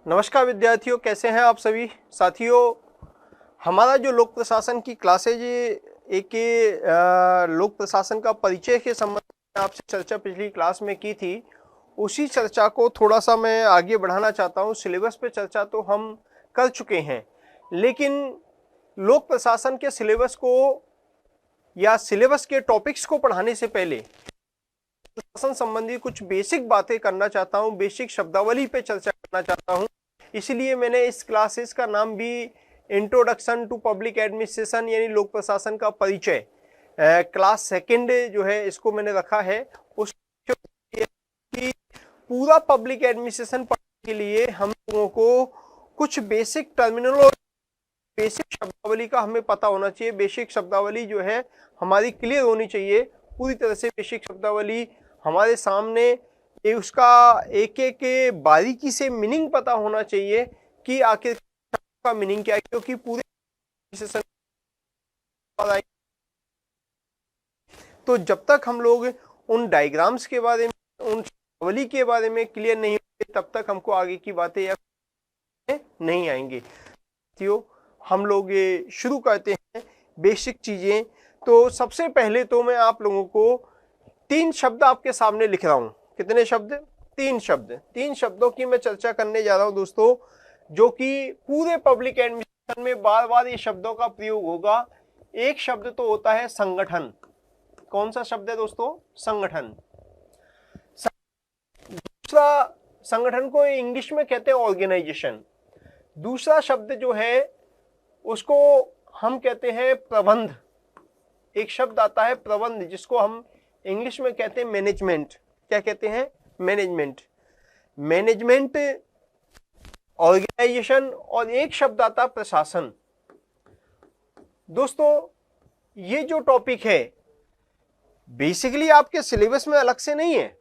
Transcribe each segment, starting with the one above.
नमस्कार विद्यार्थियों, कैसे हैं आप सभी साथियों। हमारा जो लोक प्रशासन की क्लासेज एक लोक प्रशासन का परिचय के संबंध में आपसे चर्चा पिछली क्लास में की थी, उसी चर्चा को थोड़ा सा मैं आगे बढ़ाना चाहता हूं। सिलेबस पे चर्चा तो हम कर चुके हैं, लेकिन लोक प्रशासन के सिलेबस को या सिलेबस के टॉपिक्स को पढ़ाने से पहले प्रशासन संबंधी कुछ बेसिक बातें करना चाहता हूं, बेसिक शब्दावली पे चर्चा करना चाहता हूं। इसलिए मैंने इस क्लासेस का नाम भी इंट्रोडक्शन टू पब्लिक एडमिनिस्ट्रेशन यानी लोक प्रशासन का परिचय क्लास सेकंड जो है इसको मैंने रखा है। उस कि पूरा पब्लिक एडमिनिस्ट्रेशन पढ़ने के लिए हम लोगों को कुछ बेसिक टर्मिनोलॉजी, बेसिक शब्दावली का हमें पता होना चाहिए। बेसिक शब्दावली जो है हमारी क्लियर होनी चाहिए, पूरी तरह से बेसिक शब्दावली हमारे सामने, उसका एक एक बारीकी से मीनिंग पता होना चाहिए कि आखिर का मीनिंग क्या है, क्योंकि पूरे तो जब तक हम लोग उन डायग्राम्स के बारे में, उन शब्दावली के बारे में क्लियर नहीं होंगे, तब तक हमको आगे की बातें या नहीं आएंगे। तो हम लोग शुरू करते हैं बेसिक चीजें। तो सबसे पहले तो मैं आप लोगों को 3 शब्द आपके सामने लिख रहा हूं। कितने शब्द? 3 शब्द। 3 शब्दों की मैं चर्चा करने जा रहा हूं दोस्तों, जो कि पूरे पब्लिक एडमिनिस्ट्रेशन में बार बार ये शब्दों का प्रयोग होगा। एक शब्द तो होता है संगठन। कौन सा शब्द है दोस्तों? संगठन। दूसरा, संगठन को इंग्लिश में कहते हैं ऑर्गेनाइजेशन। दूसरा शब्द जो है उसको हम कहते हैं प्रबंध। एक शब्द आता है प्रबंध, जिसको हम इंग्लिश में कहते हैं मैनेजमेंट। क्या कहते हैं? मैनेजमेंट। मैनेजमेंट, ऑर्गेनाइजेशन, और एक शब्द आता है प्रशासन। दोस्तों ये जो टॉपिक है बेसिकली आपके सिलेबस में अलग से नहीं है।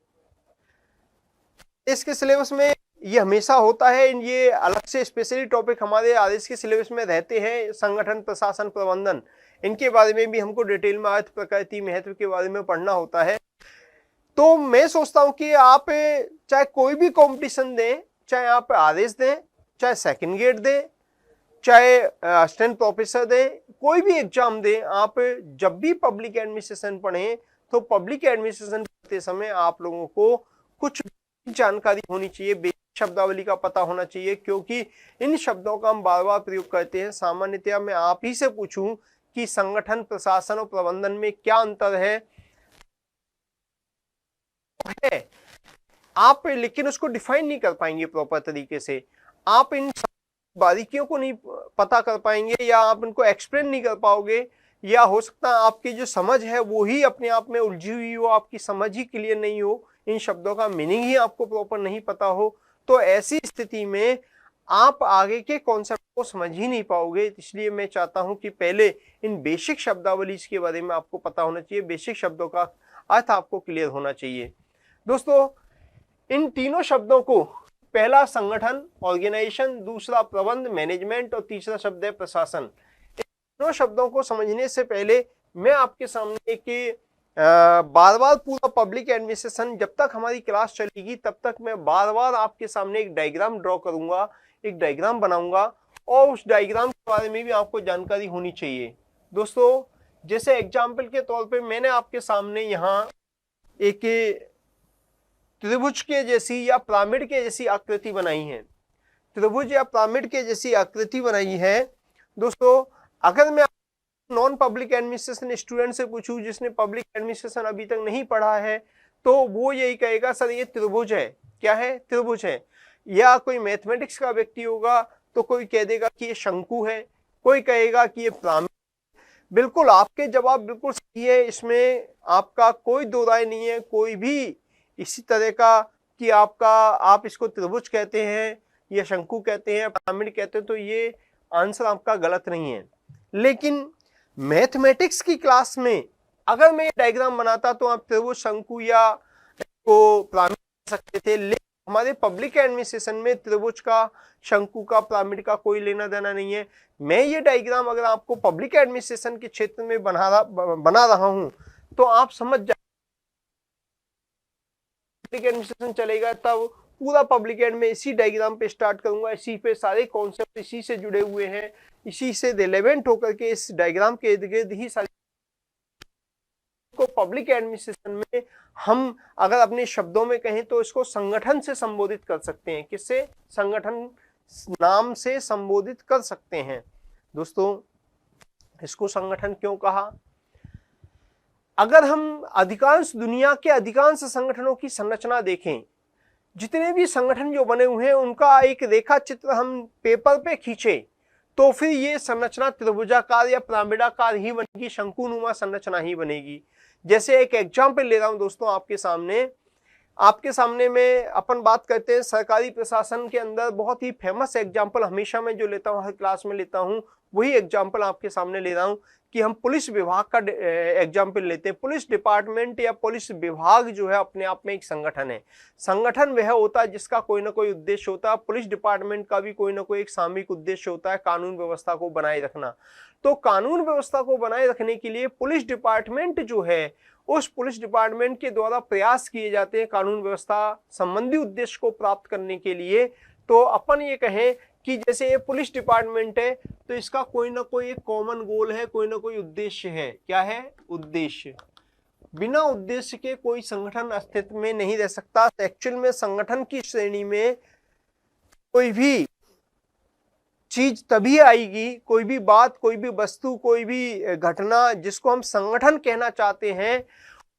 इसके सिलेबस में ये हमेशा होता है, ये अलग से स्पेशली टॉपिक हमारे आरएस के सिलेबस में रहते हैं। संगठन, प्रशासन, प्रबंधन, इनके बारे में भी हमको डिटेल में अर्थ, प्रकृति, महत्व के बारे में पढ़ना होता है। तो मैं सोचता हूं कि आप चाहे कोई भी कंपटीशन दें, चाहे आप आरएस दें, चाहे सेकंड ग्रेड दें, चाहे असिस्टेंट प्रोफेसर दें, कोई भी एग्जाम दें, आप जब भी पब्लिक एडमिनिस्ट्रेशन पढ़ें तो पब्लिक एडमिनिस्ट्रेशन पढ़ते समय आप लोगों को कुछ जानकारी होनी चाहिए, बेसिक शब्दावली का पता होना चाहिए, क्योंकि इन शब्दों का हम बार बार प्रयोग करते हैं। सामान्यतया मैं आप ही से पूछूं कि संगठन, प्रशासन और प्रबंधन में क्या अंतर है आप लेकिन उसको डिफाइन नहीं कर पाएंगे प्रॉपर तरीके से। आप इन बारीकियों को नहीं पता कर पाएंगे, या आप इनको एक्सप्लेन नहीं कर पाओगे, या हो सकता है आपकी जो समझ है वो ही अपने आप में उलझी हुई हो, आपकी समझ ही क्लियर नहीं हो, इन शब्दों का मीनिंग ही आपको प्रॉपर नहीं पता हो। तो ऐसी स्थिति में आप आगे के कॉन्सेप्ट को समझ ही नहीं पाओगे। इसलिए मैं चाहता हूं कि पहले इन बेसिक शब्दावली के बारे में आपको पता होना चाहिए, बेसिक शब्दों का अर्थ आपको क्लियर होना चाहिए। दोस्तों इन तीनों शब्दों को, पहला संगठन, ऑर्गेनाइजेशन, दूसरा प्रबंध, मैनेजमेंट, और तीसरा शब्द है प्रशासन। इन तीनों शब्दों को समझने से पहले मैं आपके सामने एक बार बार पूरा पब्लिक एडमिनिस्ट्रेशन, जब तक हमारी क्लास चलेगी तब तक मैं बार बार आपके सामने एक डायग्राम ड्रॉ करूंगा, एक डायग्राम बनाऊंगा, और उस डायग्राम के बारे में भी आपको जानकारी होनी चाहिए। दोस्तों जैसे एग्जाम्पल के तौर पे मैंने आपके सामने यहाँ एक त्रिभुज के जैसी या पिरामिड के जैसी आकृति बनाई है। त्रिभुज या पिरामिड के जैसी आकृति बनाई है। दोस्तों अगर मैं नॉन पब्लिक एडमिनिस्ट्रेशन स्टूडेंट से पूछूं, जिसने पब्लिक एडमिनिस्ट्रेशन अभी तक नहीं पढ़ा है, तो वो यही कहेगा सर ये त्रिभुज है। क्या है? त्रिभुज है। या कोई मैथमेटिक्स का व्यक्ति होगा तो कोई कह देगा कि ये शंकु है, कोई कहेगा कि ये पिरामिड। बिल्कुल आपके जवाब बिल्कुल सही है, इसमें आपका कोई दो राय नहीं है। कोई भी इसी तरह का कि आप इसको त्रिभुज कहते हैं या शंकु कहते हैं, पिरामिड कहते हैं, तो ये आंसर आपका गलत नहीं है। लेकिन मैथमेटिक्स की क्लास में अगर मैं डायग्राम बनाता तो आप त्रिभुज, शंकु या को पिरामिड कह सकते थे। लेकिन हमारे पब्लिक एडमिनिस्ट्रेशन में त्रिभुज का, शंकु का, पिरामिड का कोई लेना देना नहीं है। मैं ये डायग्राम अगर आपको पब्लिक एडमिनिस्ट्रेशन के क्षेत्र में बना रहा हूं तो आप समझ जाए पब्लिक एडमिनिस्ट्रेशन चलेगा तब पूरा पब्लिक एड में इसी डायग्राम पे स्टार्ट करूंगा, इसी पे सारे कॉन्सेप्ट इसी से जुड़े हुए हैं, इसी से रिलेवेंट होकर के इस डायग्राम के इर्द गिर्द ही सारी को पब्लिक एडमिनिस्ट्रेशन में हम अगर अपने शब्दों में कहें तो इसको संगठन से संबोधित कर सकते हैं। किससे? संगठन नाम से संबोधित कर सकते हैं। दोस्तों, इसको संगठन क्यों कहा? अगर हम अधिकांश दुनिया के अधिकांश संगठनों की संरचना देखें, जितने भी संगठन जो बने हुए हैं उनका एक रेखा चित्र हम पेपर पे खींचे तो फिर ये संरचना त्रिभुजाकार या पिरामिडाकार ही बनेगी, शंकुनुमा संरचना ही बनेगी। जैसे एक एग्जाम्पल ले रहा हूं दोस्तों आपके सामने में अपन बात करते हैं सरकारी प्रशासन के अंदर बहुत ही फेमस एग्जाम्पल हमेशा मैं जो लेता हूं, हर क्लास में लेता हूं, वही एग्जाम्पल आपके सामने ले रहा हूं कि हम पुलिस विभाग का एग्जाम्पल लेते हैं। पुलिस डिपार्टमेंट या पुलिस विभाग जो है अपने आप में एक संगठन है। संगठन वह होता है जिसका कोई ना कोई उद्देश्य होता है। पुलिस डिपार्टमेंट का भी कोई ना कोई एक सामूहिक उद्देश्य होता है, कानून व्यवस्था को बनाए रखना। तो कानून व्यवस्था को बनाए रखने के लिए पुलिस डिपार्टमेंट जो है, उस पुलिस डिपार्टमेंट के द्वारा प्रयास किए जाते हैं कानून व्यवस्था संबंधी उद्देश्य को प्राप्त करने के लिए। तो अपन ये कहें कि जैसे ये पुलिस डिपार्टमेंट है तो इसका कोई ना कोई एक कॉमन गोल है, कोई ना कोई उद्देश्य है। क्या है? उद्देश्य। बिना उद्देश्य के कोई संगठन अस्तित्व में नहीं रह सकता। एक्चुअल में संगठन की श्रेणी में कोई भी चीज तभी आएगी, कोई भी बात, कोई भी वस्तु, कोई भी घटना जिसको हम संगठन कहना चाहते हैं,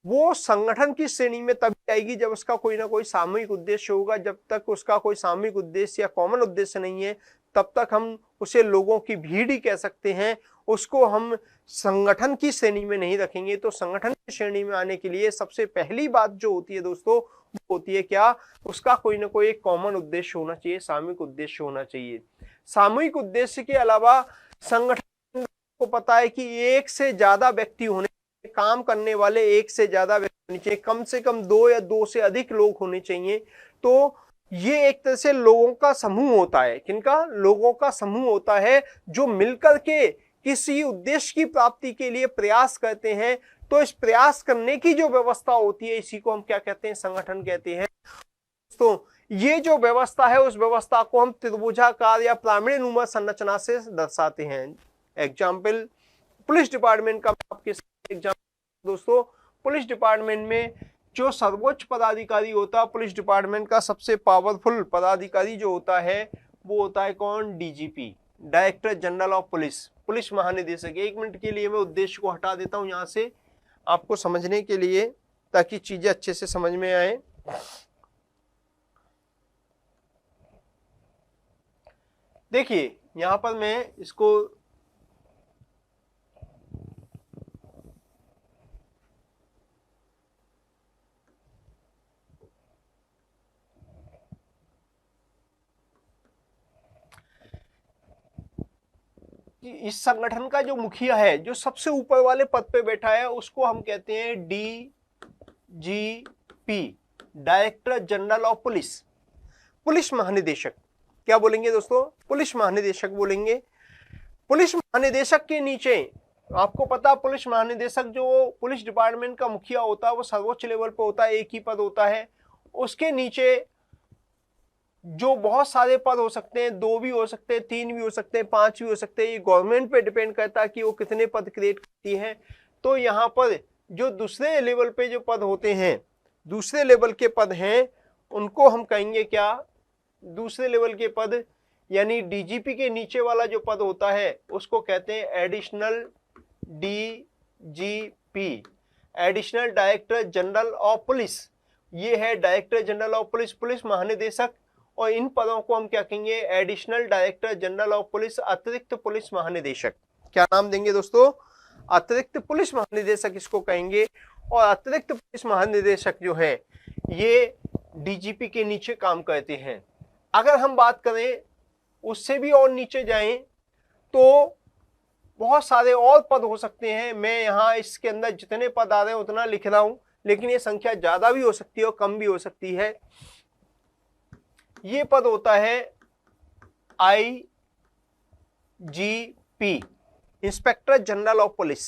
वो संगठन की श्रेणी में तभी आएगी जब उसका कोई ना कोई सामूहिक उद्देश्य होगा। जब तक उसका कोई सामूहिक उद्देश्य या कॉमन उद्देश्य नहीं है तब तक हम उसे लोगों की भीड़ ही कह सकते हैं, उसको हम संगठन की श्रेणी में नहीं रखेंगे। तो संगठन की श्रेणी में आने के लिए सबसे पहली बात जो होती है दोस्तों, वो होती है क्या? उसका कोई ना कोई एक कॉमन उद्देश्य होना चाहिए, सामूहिक उद्देश्य होना चाहिए। सामूहिक उद्देश्य के अलावा संगठन को पता है कि एक से ज्यादा व्यक्ति होने, काम करने वाले एक से ज्यादा व्यक्ति होने चाहिए, कम से कम 2 या 2 से अधिक लोग होने चाहिए। तो ये एक तरह से लोगों का समूह होता है। किनका? लोगों का समूह होता है जो मिलकर के किसी उद्देश्य की प्राप्ति के लिए प्रयास करते हैं। तो इस प्रयास करने की जो व्यवस्था होती है, इसी को हम क्या कहते हैं? संगठन कहते हैं। तो ये जो व्यवस्था है, उस व्यवस्था को हम त्रिभुजाकार या पिरामिडनुमा संरचना से दर्शाते हैं। एग्जाम्पल पुलिस डिपार्टमेंट का आपके एग्जाम्पल दोस्तों, पुलिस डिपार्टमेंट में जो सर्वोच्च पदाधिकारी होता है, पुलिस डिपार्टमेंट का सबसे पावरफुल पदाधिकारी जो होता है वो होता है कौन? DGP, director general of police, police महानिदेशक। 1 मिनट के लिए मैं उद्देश्य को हटा देता हूं यहां से आपको समझने के लिए, ताकि चीजें अच्छे से समझ में आए। देखिए यहां पर मैं इसको इस संगठन का जो मुखिया है, जो सबसे ऊपर वाले पद पे बैठा है, उसको हम कहते हैं DGP, director general of police, police महानिदेशक। क्या बोलेंगे दोस्तों? पुलिस महानिदेशक बोलेंगे। पुलिस महानिदेशक के नीचे आपको पता, पुलिस महानिदेशक जो पुलिस डिपार्टमेंट का मुखिया होता है वो सर्वोच्च लेवल पर होता है, एक ही पद होता है। उसके नीचे जो बहुत सारे पद हो सकते हैं, 2 भी हो सकते हैं, 3 भी हो सकते हैं, 5 भी हो सकते हैं। ये गवर्नमेंट पे डिपेंड करता है कि वो कितने पद क्रिएट करती है। तो यहाँ पर जो दूसरे लेवल पे जो पद होते हैं, दूसरे लेवल के पद हैं, उनको हम कहेंगे क्या? दूसरे लेवल के पद, यानी डीजीपी के नीचे वाला जो पद होता है उसको कहते हैं additional DGP, additional director general of police. ये है director general of police, police महानिदेशक। और इन पदों को हम क्या कहेंगे? Additional director general of police, अतिरिक्त पुलिस महानिदेशक। क्या नाम देंगे दोस्तों? अतिरिक्त पुलिस महानिदेशक इसको कहेंगे। और अतिरिक्त पुलिस महानिदेशक जो है ये डीजीपी के नीचे काम करते हैं। अगर हम बात करें उससे भी और नीचे जाएं तो बहुत सारे और पद हो सकते हैं। मैं यहाँ इसके अंदर जितने पद आ रहे हैं उतना लिख रहा हूं, लेकिन ये संख्या ज्यादा भी हो सकती है और कम भी हो सकती है। ये पद होता है IGP, inspector general of police,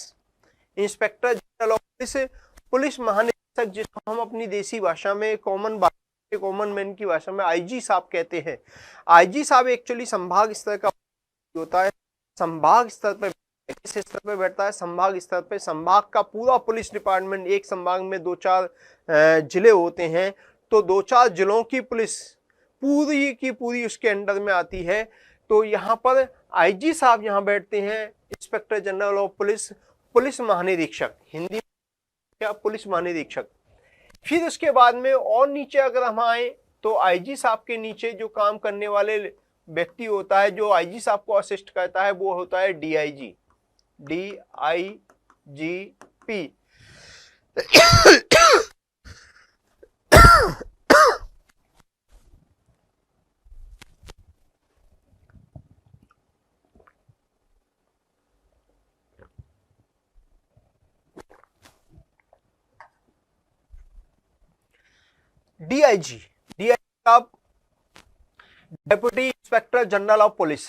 inspector general of police, police महानिदेशक, जिसको हम अपनी देसी भाषा में कॉमन कॉमन मैन की भाषा में आईजी साहब कहते हैं। आईजी साहब एक्चुअली संभाग स्तर का होता है। संभाग स्तर पर किस स्तर पे बैठता है? संभाग स्तर पे। संभाग का पूरा पुलिस डिपार्टमेंट, एक संभाग में 2-4 जिले होते हैं, तो 2-4 जिलों की पुलिस पूरी की पूरी उसके अंडर में आती है। तो यहाँ पर आईजी साहब यहाँ बैठते हैं, inspector general of police, police महानिरीक्षक, हिंदी में क्या, पुलिस महानिरीक्षक। फिर उसके बाद में और नीचे अगर हम आए तो आईजी साहब के नीचे जो काम करने वाले व्यक्ति होता है, जो आईजी साहब को असिस्ट करता है, वो होता है डीआईजी, DIGP। डीआईजी साहब deputy inspector general of police,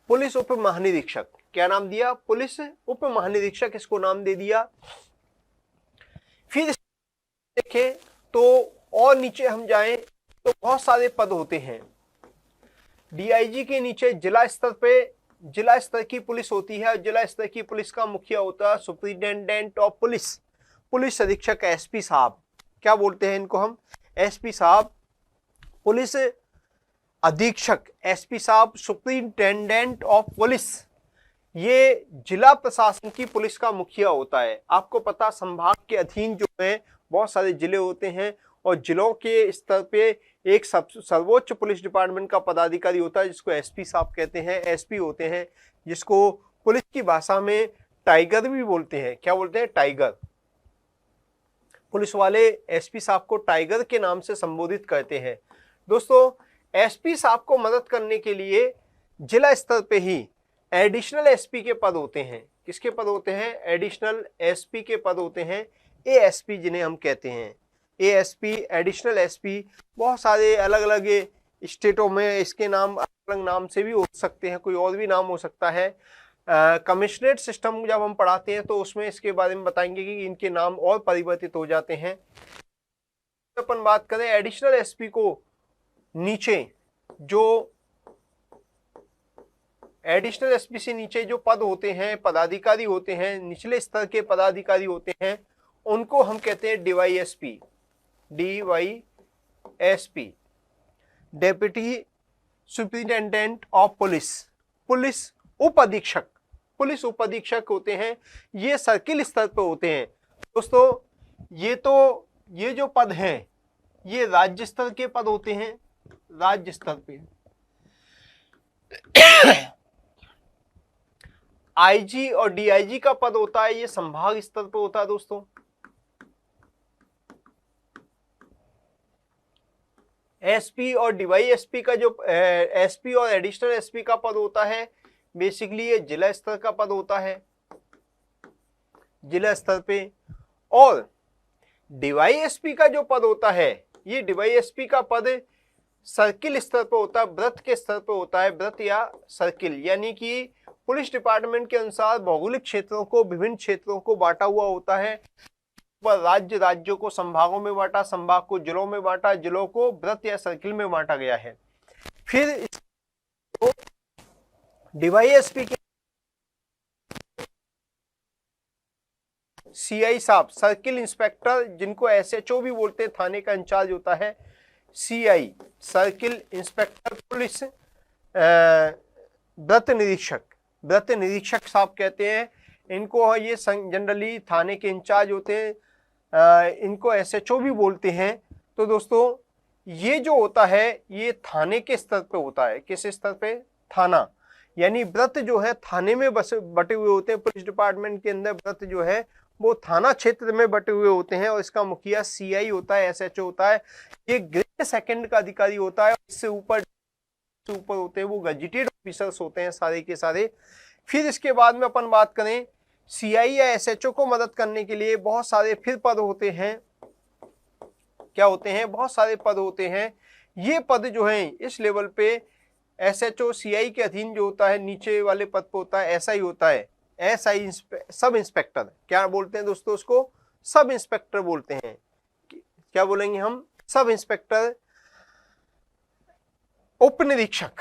police उप महानिरीक्षक। क्या नाम दिया? पुलिस उप महानिरीक्षक, इसको नाम दे दिया। फिर देखें तो और नीचे हम जाएं तो बहुत सारे पद होते हैं। डीआईजी के नीचे जिला स्तर पे, जिला स्तर की पुलिस होती है। जिला स्तर की पुलिस का मुखिया होता है सुपरिटेंडेंट ऑफ पुलिस, पुलिस अधीक्षक, एसपी साहब। क्या बोलते हैं इनको हम? एसपी साहब, पुलिस अधीक्षक, एसपी साहब, सुपरिटेंडेंट ऑफ पुलिस। ये जिला प्रशासन की पुलिस का मुखिया होता है। आपको पता, संभाग के अधीन जो है बहुत सारे जिले होते हैं, और जिलों के स्तर पे एक सर्वोच्च पुलिस डिपार्टमेंट का पदाधिकारी होता है, जिसको एसपी साहब कहते हैं, एसपी होते हैं, जिसको पुलिस की भाषा में टाइगर भी बोलते हैं। क्या बोलते हैं? टाइगर। पुलिस वाले एसपी साहब को टाइगर के नाम से संबोधित करते हैं। दोस्तों, एसपी साहब को मदद करने के लिए जिला स्तर पे ही एडिशनल एसपी के पद होते हैं। किसके पद होते हैं? एडिशनल एसपी के पद होते हैं, एएसपी जिन्हें हम कहते हैं। एएसपी, एडिशनल एसपी, बहुत सारे अलग अलग स्टेटों में इसके नाम अलग अलग नाम से भी हो सकते हैं, कोई और भी नाम हो सकता है। कमिश्नरेट सिस्टम जब हम पढ़ाते हैं तो उसमें इसके बारे में बताएंगे कि इनके नाम और परिवर्तित हो जाते हैं। अपन बात करें एडिशनल एसपी को नीचे जो एडिशनल एसपी से नीचे जो पद होते हैं, पदाधिकारी होते हैं, निचले स्तर के पदाधिकारी होते हैं, उनको हम कहते हैं DYSP, DYSP, deputy superintendent of police, police उप अधीक्षक, पुलिस उप अधीक्षक होते हैं। ये सर्किल स्तर पर होते हैं। दोस्तों, ये जो पद हैं ये राज्य स्तर के पद होते हैं, राज्य स्तर पे। आईजी और डीआईजी का पद होता है, ये संभाग स्तर पे होता है। दोस्तों, एसपी और डीवाईएसपी का जो एसपी और एडिशनल एसपी का पद होता है, बेसिकली ये जिला स्तर का पद होता है, जिला स्तर पे। और डीवाईएसपी का जो पद होता है, ये डीवाईएसपी का पद सर्किल स्तर पर होता है, वृत्त के स्तर पर होता है, वृत्त या सर्किल, यानी कि पुलिस डिपार्टमेंट के अनुसार भौगोलिक क्षेत्रों को, विभिन्न क्षेत्रों को बांटा हुआ होता है। पर राज्यों को संभागों में बांटा, संभाग को जिलों में बांटा, जिलों को वृत्त या सर्किल में बांटा गया है। फिर डीवाईएसपी के सीआई साहब, सर्किल इंस्पेक्टर, जिनको एसएचओ भी बोलते हैं, थाने का इंचार्ज होता है सीआई, सर्किल इंस्पेक्टर पुलिस, वृत्त निरीक्षक, वृत्त निरीक्षक साहब कहते हैं इनको। ये जनरली थाने के इंचार्ज होते हैं, इनको एसएचओ भी बोलते हैं। तो दोस्तों, ये जो होता है ये थाने के स्तर पे होता है। किस स्तर पे? थाना, यानी वृत्त जो है थाने में बटे हुए होते हैं। पुलिस डिपार्टमेंट के अंदर वृत्त जो है वो थाना क्षेत्र में बटे हुए होते हैं, और इसका मुखिया सीआई होता है, एसएचओ होता है। ये ग्रेड सेकंड का अधिकारी होता है। इससे ऊपर होते हैं वो गजेटेड ऑफिसर्स होते हैं सारे के सारे। फिर इसके बाद में अपन बात करें सीआई या एसएचओ को मदद करने के लिए बहुत सारे फिर पद होते हैं। क्या होते हैं? बहुत सारे पद होते हैं। ये पद जो हैं इस लेवल पे एसएचओ सीआई के अधीन जो होता है, नीचे वाले पद पे होता है एसआई होता है, एसआई सब इंस्पेक्टर। क्या बोलते हैं दोस्तों? उसको सब इंस्पेक्टर बोलते हैं। क्या बोलेंगे हम? Sub inspector. उप निरीक्षक,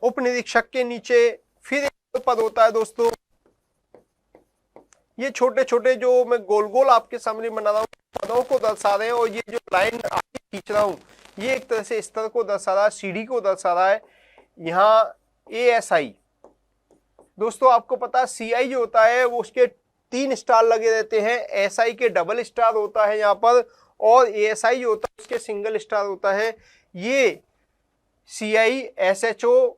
उप निरीक्षक के नीचे फिर एक पद होता है दोस्तों। ये छोटे छोटे जो मैं गोल गोल आपके सामने बना रहा हूँ पदों को दर्शा रहे हैं, और ये जो लाइन आगे खींच रहा हूँ ये एक तरह से स्तर को दर्शा रहा है, सीढ़ी को दर्शा रहा है। यहाँ ASI दोस्तों, आपको पता है CI जो होता है वो उसके 3 स्टार लगे रहते हैं, SI के डबल स्टार होता है यहाँ पर, और ASI जो होता है उसके सिंगल स्टार होता है। ये CI, SHO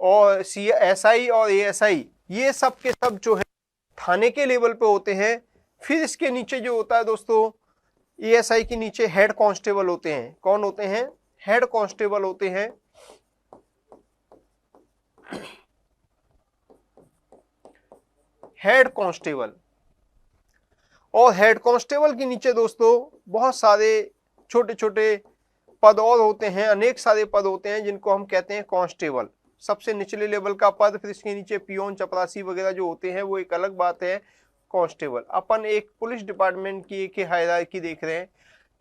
और SI और ASI ये सब के सब जो है थाने के लेवल पे होते हैं। फिर इसके नीचे जो होता है दोस्तों, ASI के नीचे हेड कांस्टेबल होते हैं। कौन होते हैं? हेड कांस्टेबल होते हैं। हेड कांस्टेबल, और हेड कांस्टेबल के नीचे दोस्तों बहुत सारे छोटे छोटे पद और होते हैं, अनेक सारे पद होते हैं जिनको हम कहते हैं कांस्टेबल, सबसे निचले लेवल का पद। फिर इसके नीचे पियोन, चपरासी वगैरह जो होते हैं वो एक अलग बात है। कांस्टेबल, अपन एक पुलिस डिपार्टमेंट की एक हायरार्की देख रहे हैं।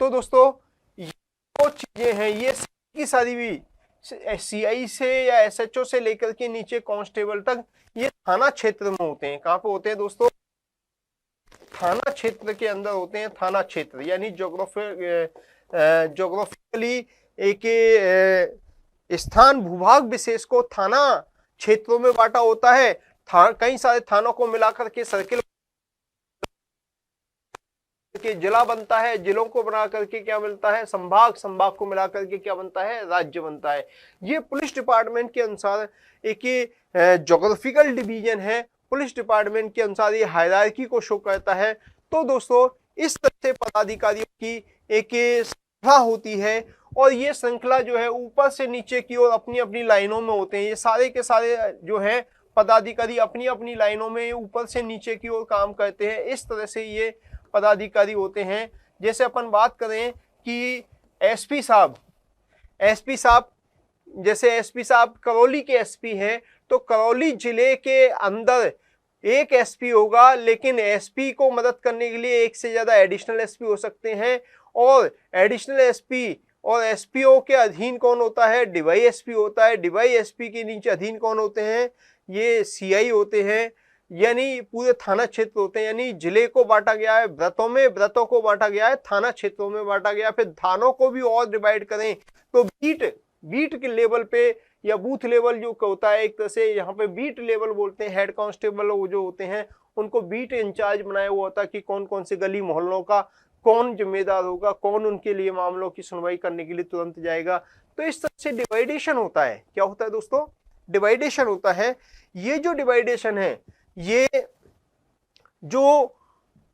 तो दोस्तों ये जो चीजें हैं ये की सारी भी CI से या SHO से लेकर के नीचे कांस्टेबल तक ये थाना क्षेत्र में होते हैं। कहाँ पे होते हैं दोस्तों? थाना क्षेत्र के अंदर होते हैं। थाना क्षेत्र यानी जोग्राफिकली एक स्थान भूभाग विशेष को थाना क्षेत्रों में बांटा होता है। कई सारे थानों को मिलाकर के सर्किल के जिला बनता है, जिलों को बना करके क्या मिलता है? संभाग, संभाग को मिला करके क्या बनता है? राज्य बनता है। ये पुलिस डिपार्टमेंट के अनुसार एक ज्योग्राफिकल डिवीजन है। पुलिस डिपार्टमेंट के अनुसार ये हायरार्की को शो करता है। तो दोस्तों इस तरह से पदाधिकारियों की एक श्रृंखला होती है, और ये श्रृंखला जो है ऊपर से नीचे की ओर अपनी अपनी लाइनों में होते हैं। ये सारे के सारे जो है पदाधिकारी अपनी अपनी लाइनों में ऊपर से नीचे की ओर काम करते हैं। इस तरह से ये पदाधिकारी होते हैं। जैसे अपन बात करें कि SP साहब, जैसे SP साहब करौली के SP हैं, तो करौली जिले के अंदर एक SP होगा, लेकिन SP को मदद करने के लिए एक से ज्यादा एडिशनल SP हो सकते हैं। और एडिशनल SP और SPO के अधीन कौन होता है? DYSP होता है। DYSP के नीचे अधीन कौन होते हैं? ये CI होते हैं। यानी पूरे थाना क्षेत्र होते हैं। यानी जिले को बांटा गया है व्रतों में, व्रतों को बांटा गया है थाना क्षेत्रों में बांटा गया। फिर थानों को भी और डिवाइड करें तो बीट के लेवल पे या बूथ लेवल जो होता है, एक तरह से यहाँ पे बीट लेवल बोलते हैं। हेड कांस्टेबल वो जो होते हैं उनको बीट इंचार्ज बनाया हुआ होता है कि कौन कौन से गली मोहल्लों का कौन जिम्मेदार होगा, कौन उनके लिए मामलों की सुनवाई करने के लिए तुरंत जाएगा। तो इस तरह से डिवाइडेशन होता है। क्या होता है दोस्तों? डिवाइडेशन होता है। ये जो डिवाइडेशन है, ये जो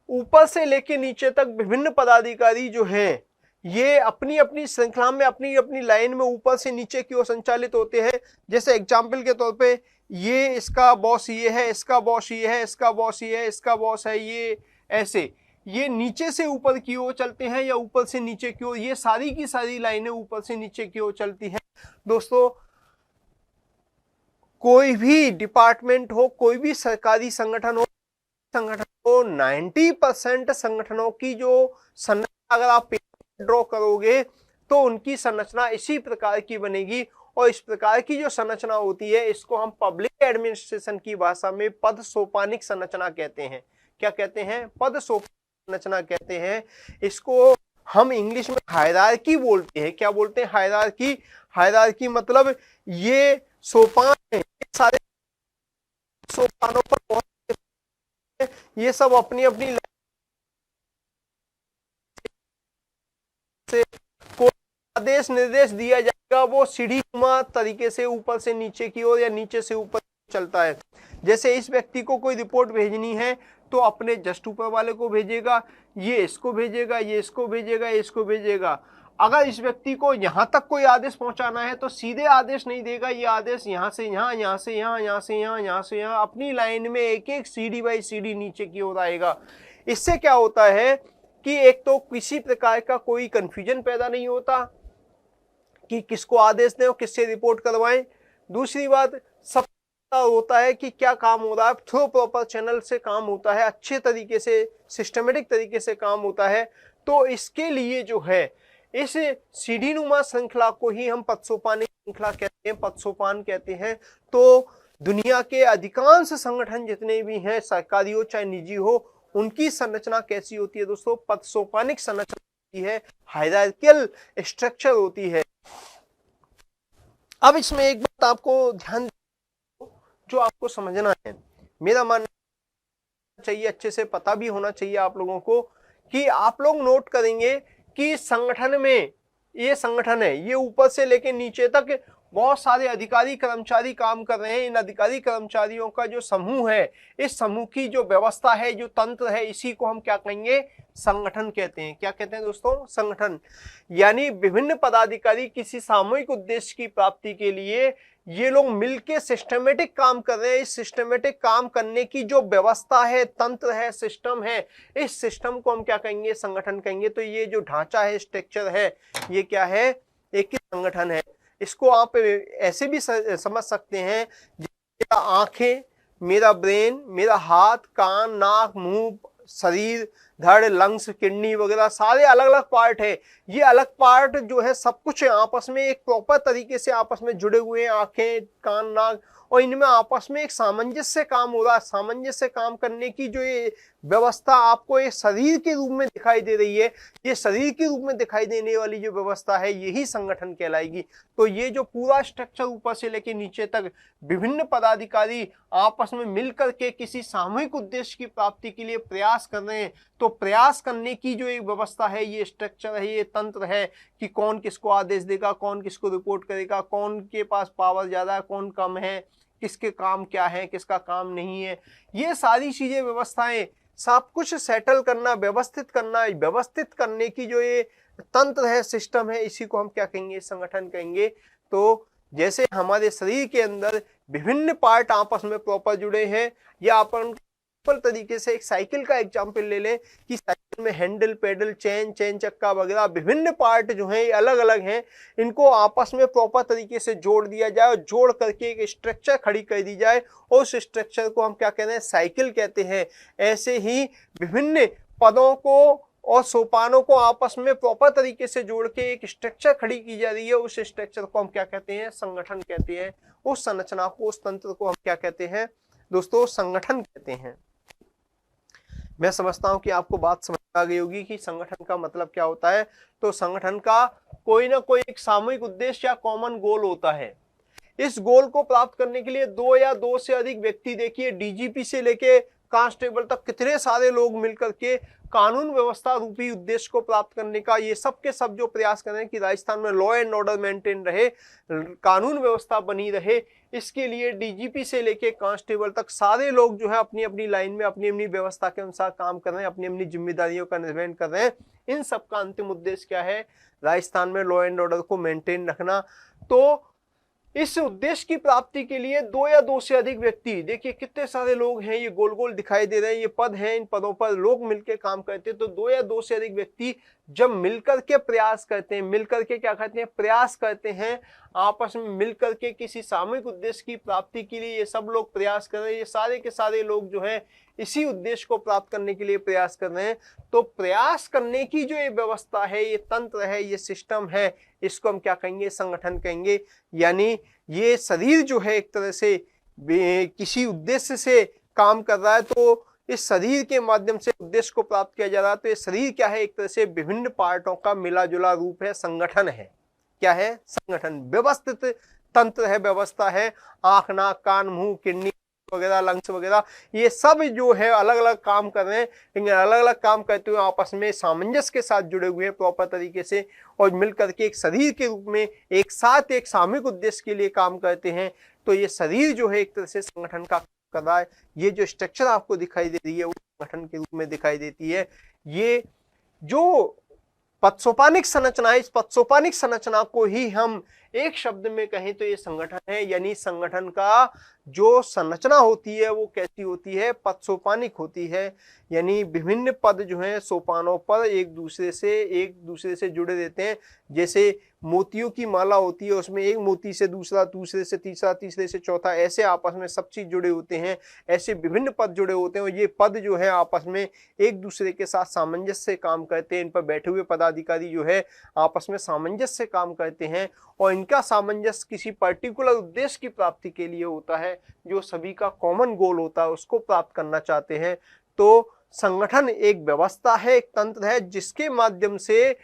ऊपर से लेके नीचे तक विभिन्न पदाधिकारी जो हैं, ये अपनी अपनी श्रृंखला में अपनी अपनी लाइन में ऊपर से नीचे की ओर संचालित होते हैं। जैसे एग्जाम्पल के तौर पे ये इसका बॉस ये है, इसका बॉस ये है, इसका बॉस ये है, इसका बॉस है, ये ऐसे ये नीचे से ऊपर की ओर चलते हैं या ऊपर से नीचे की ओर, ये सारी की सारी लाइनें ऊपर से नीचे की ओर चलती हैं। दोस्तों कोई भी डिपार्टमेंट हो, कोई भी सरकारी संगठन हो, 90% संगठनों की जो संरचना अगर आप ड्रॉ करोगे तो उनकी संरचना इसी प्रकार की बनेगी। और इस प्रकार की जो संरचना होती है इसको हम पब्लिक एडमिनिस्ट्रेशन की भाषा में पद सोपानिक संरचना कहते हैं। क्या कहते हैं? पद सोपानिक संरचना कहते हैं। इसको हम इंग्लिश में हायरार्की बोलते हैं। क्या बोलते हैं? हायरार्की। हायरार्की मतलब ये सोपान है, सारे सोपानों पर पहुंच, ये सब अपनी अपनी से कोई आदेश निर्देश दिया जाएगा, वो सीढ़ीनुमा तरीके से ऊपर से नीचे की ओर या नीचे से ऊपर चलता है। जैसे इस व्यक्ति को कोई रिपोर्ट भेजनी है तो अपने जस्ट ऊपर वाले को भेजेगा, ये इसको भेजेगा, ये इसको भेजेगा, ये इसको भेजेगा। अगर इस व्यक्ति को यहां तक कोई आदेश पहुंचाना है तो सीधे आदेश नहीं देगा, ये आदेश यहां से यहां, यहां से यहां, यहां से यहां, यहां से यहां, अपनी लाइन में एक एक सीढ़ी बाई सीढ़ी नीचे की ओर आएगा। इससे क्या होता है कि एक तो किसी प्रकार का कोई कंफ्यूजन पैदा नहीं होता कि किसको आदेश दें और किससे रिपोर्ट करवाएं। दूसरी बात, सब होता है कि क्या काम हो रहा है, थ्रू प्रॉपर चैनल से काम होता है, अच्छे तरीके से सिस्टमेटिक तरीके से काम होता है। तो इसके लिए जो है इस सीढ़ीनुमा श्रृंखला को ही हम पदसोपानिक श्रृंखला कहते हैं, पदसोपान कहते हैं। तो दुनिया के अधिकांश संगठन जितने भी हैं, सरकारी हो चाहे निजी हो, उनकी संरचना कैसी होती है दोस्तों? पदसोपानिक संरचना होती है, हायरार्कियल स्ट्रक्चर होती है। अब इसमें एक बात आपको ध्यान जो आपको समझना है, मेरा मानना चाहिए, अच्छे से पता भी होना चाहिए आप लोगों को, कि आप लोग नोट करेंगे कि संगठन में, ये संगठन है, ये ऊपर से लेके नीचे तक बहुत सारे अधिकारी कर्मचारी काम कर रहे हैं। इन अधिकारी कर्मचारियों का जो समूह है, इस समूह की जो व्यवस्था है, जो तंत्र है, इसी को हम क्या कहेंगे? संगठन कहते हैं। क्या कहते हैं दोस्तों? संगठन। यानी विभिन्न पदाधिकारी किसी सामूहिक उद्देश्य की प्राप्ति के लिए ये लोग मिलके सिस्टमेटिक काम कर रहे हैं। इस सिस्टमेटिक काम करने की जो व्यवस्था है, तंत्र है, सिस्टम है, इस सिस्टम को हम क्या कहेंगे? संगठन कहेंगे। तो ये जो ढांचा है, स्ट्रक्चर है, ये क्या है? एक ही संगठन है। इसको आप ऐसे भी समझ सकते हैं, मेरा आंखें, मेरा ब्रेन, मेरा हाथ, कान, नाक, मुंह, शरीर, धड़, लंग्स, किडनी वगैरह सारे अलग अलग पार्ट है। ये अलग पार्ट जो है सब कुछ आपस में एक प्रॉपर तरीके से आपस में जुड़े हुए हैं, आंखें, कान, नाक, और इनमें आपस में एक सामंजस्य काम हो रहा है। सामंजस्य काम करने की जो ये व्यवस्था आपको एक शरीर के रूप में दिखाई दे रही है, ये शरीर के रूप में दिखाई देने वाली जो व्यवस्था है, यही संगठन कहलाएगी। तो ये जो पूरा स्ट्रक्चर ऊपर से लेकर नीचे तक विभिन्न पदाधिकारी आपस में मिलकर के किसी सामूहिक उद्देश्य की प्राप्ति के लिए प्रयास कर रहे हैं, तो प्रयास करने की जो एक व्यवस्था है, ये स्ट्रक्चर है, ये तंत्र है कि कौन किसको आदेश देगा, कौन किसको रिपोर्ट करेगा, कौन के पास पावर ज्यादा है, कौन कम है, किसके काम क्या है, किसका काम नहीं है, ये सारी चीजें, व्यवस्थाएं, सब कुछ सेटल करना, व्यवस्थित करना, व्यवस्थित करने की जो ये तंत्र है, सिस्टम है, इसी को हम क्या कहेंगे? संगठन कहेंगे। तो जैसे हमारे शरीर के अंदर विभिन्न पार्ट आपस में प्रॉपर जुड़े हैं, या अपन तरीके से एक साइकिल का एग्जांपल ले लें कि साइकिल में हैंडल, पेडल, चेन चक्का वगैरह विभिन्न पार्ट जो हैं, ये अलग अलग हैं, इनको आपस में प्रॉपर तरीके से जोड़ दिया जाए और जोड़ करके एक स्ट्रक्चर खड़ी कर दी जाए, और उस स्ट्रक्चर को हम क्या कहते हैं? साइकिल कहते हैं। ऐसे ही विभिन्न पदों को और सोपानों को आपस में प्रॉपर तरीके से जोड़ के एक स्ट्रक्चर खड़ी की जा रही है, उस स्ट्रक्चर को हम क्या कहते हैं? संगठन कहते हैं। उस संरचना को, उस तंत्र को हम क्या कहते हैं दोस्तों? संगठन कहते हैं। मैं समझता हूं कि आपको बात समझ आ गई होगी कि संगठन का मतलब क्या होता है। तो संगठन का कोई ना कोई एक सामूहिक उद्देश्य या कॉमन गोल होता है। इस गोल को प्राप्त करने के लिए दो या दो से अधिक व्यक्ति, देखिए डीजीपी से लेके कांस्टेबल तक कितने सारे लोग मिलकर के कानून व्यवस्था रूपी उद्देश्य को प्राप्त करने का, ये सब के सब जो प्रयास कर रहे हैं कि राजस्थान में लॉ एंड ऑर्डर मेंटेन रहे, कानून व्यवस्था बनी रहे, इसके लिए डीजीपी से लेके कांस्टेबल तक सारे लोग जो है अपनी अपनी लाइन में अपनी अपनी व्यवस्था के अनुसार काम कर रहे हैं, अपनी अपनी जिम्मेदारियों का निर्वहन कर रहे हैं। इन सब का अंतिम उद्देश्य क्या है? राजस्थान में लॉ एंड ऑर्डर को मेंटेन रखना। तो इस उद्देश्य की प्राप्ति के लिए दो या दो से अधिक व्यक्ति, देखिए कितने सारे लोग हैं, ये गोल गोल दिखाई दे रहे हैं, ये पद हैं, इन पदों पर लोग मिलकर काम करते हैं। तो दो या दो से अधिक व्यक्ति जब मिलकर के प्रयास करते हैं, मिलकर के क्या करते हैं? प्रयास करते हैं, आपस में मिलकर के किसी सामूहिक उद्देश्य की प्राप्ति के लिए ये सब लोग प्रयास कर रहे हैं। ये सारे के सारे लोग जो हैं इसी उद्देश्य को प्राप्त करने के लिए प्रयास कर रहे हैं। तो प्रयास करने की जो ये व्यवस्था है, ये तंत्र है, ये सिस्टम है, इसको हम क्या कहेंगे? संगठन कहेंगे। यानी ये शरीर जो है एक तरह से किसी उद्देश्य से काम कर रहा है, तो इस शरीर के माध्यम से उद्देश्य को प्राप्त किया जा रहा है। तो ये शरीर क्या है? एक तरह से विभिन्न पार्टों का मिला जुला रूप है, संगठन है। क्या है? संगठन। व्यवस्थित तंत्र है, व्यवस्था है। आंख, नाक, कान, मुंह, किडनी वगैरह, लंग्स वगैरह, ये सब जो है अलग अलग काम कर रहे हैं, लेकिन अलग अलग काम करते हुए आपस में सामंजस्य के साथ जुड़े हुए हैं प्रॉपर तरीके से, और मिलकर के एक शरीर के रूप में एक साथ एक सामूहिक उद्देश्य के लिए काम करते हैं। तो ये शरीर जो है एक तरह से संगठन का कर रहा है। ये जो स्ट्रक्चर आपको दिखाई दे रही है वो संगठन के रूप में दिखाई देती है। ये जो पदसोपानिक संरचना है, इस पदसोपानिक संरचना को ही हम एक शब्द में कहें तो ये संगठन है, यानी संगठन का जो संरचना होती है वो कैसी होती है, पद सोपानिक होती है, यानी विभिन्न पद जो हैं सोपानों पर एक दूसरे से जुड़े रहते हैं। जैसे मोतियों की माला होती है, उसमें एक मोती से दूसरा, दूसरे से तीसरा, तीसरे से चौथा, ऐसे आपस में सब चीज जुड़े होते हैं। ऐसे विभिन्न पद जुड़े होते हैं और ये पद जो है आपस में एक दूसरे के साथ सामंजस्य से काम करते हैं। इन पर बैठे हुए पदाधिकारी जो है आपस में सामंजस्य से काम करते हैं और इनका सामंजस्य किसी पर्टिकुलर उद्देश्य की प्राप्ति के लिए होता है, जो सभी का कॉमन गोल होता है, उसको प्राप्त करना चाहते हैं। तो संगठन एक व्यवस्था है, एक तंत्र है, जिसके माध्यम से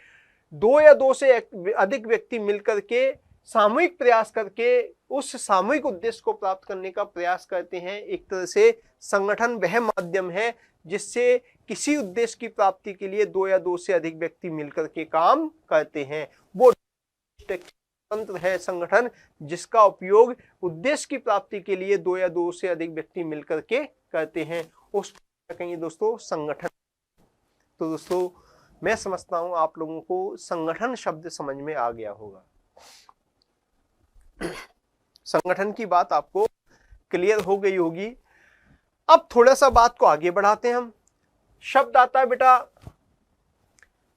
दो या दो से अधिक व्यक्ति मिलकर के सामूहिक प्रयास करके उस सामूहिक उद्देश्य को प्राप्त करने का प्रयास करते हैं। एक तरह से संगठन वह माध्यम है जिससे किसी उद्देश्य की प्राप्ति के लिए दो या दो से अधिक व्यक्ति मिलकर के काम करते हैं। वो तंत्र है संगठन, जिसका उपयोग उद्देश्य की प्राप्ति के लिए दो या दो से अधिक व्यक्ति मिलकर के करते हैं। उस कहेंगे दोस्तों संगठन। तो दोस्तों मैं समझता हूं आप लोगों को संगठन शब्द समझ में आ गया होगा। संगठन की बात आपको क्लियर हो गई होगी। अब थोड़ा सा बात को आगे बढ़ाते हैं हम। शब्द आता है बेटा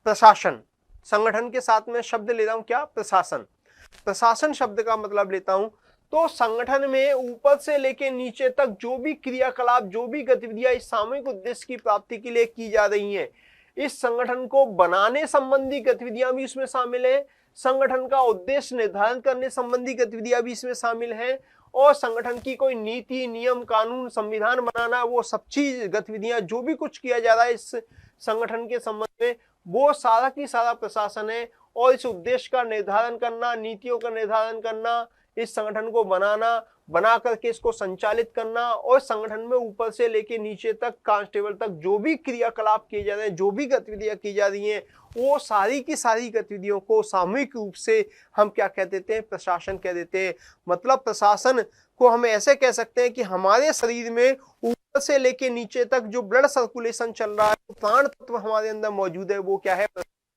प्रशासन। संगठन के साथ में शब्द ले रहा हूं क्या, प्रशासन। प्रशासन शब्द का मतलब लेता हूं तो संगठन में ऊपर से लेके नीचे तक जो भी क्रियाकलाप, जो भी गतिविधियां इस सामूहिक उद्देश्य की प्राप्ति के लिए की जा रही हैं, इस संगठन को बनाने संबंधी गतिविधियां भी इसमें शामिल है, संगठन का उद्देश्य निर्धारण करने संबंधी गतिविधियां भी इसमें शामिल हैं, और संगठन की कोई नीति, नियम, कानून, संविधान बनाना, वो सब चीज गतिविधियां जो भी कुछ किया जा रहा है इस संगठन के संबंध में, वो सारा की सारा प्रशासन है। और इस उद्देश्य का निर्धारण करना, नीतियों का निर्धारण करना, इस संगठन को बना करके इसको संचालित करना, और संगठन में ऊपर से लेके नीचे तक, कांस्टेबल तक जो भी क्रियाकलाप किए जा रहे हैं, जो भी गतिविधियां की जा रही हैं, वो सारी की सारी गतिविधियों को सामूहिक रूप से हम क्या कह देते हैं, प्रशासन कह देते हैं। मतलब प्रशासन को हम ऐसे कह सकते हैं कि हमारे शरीर में ऊपर से लेके नीचे तक जो ब्लड सर्कुलेशन चल रहा है, प्राण तत्व हमारे अंदर मौजूद है, वो क्या है,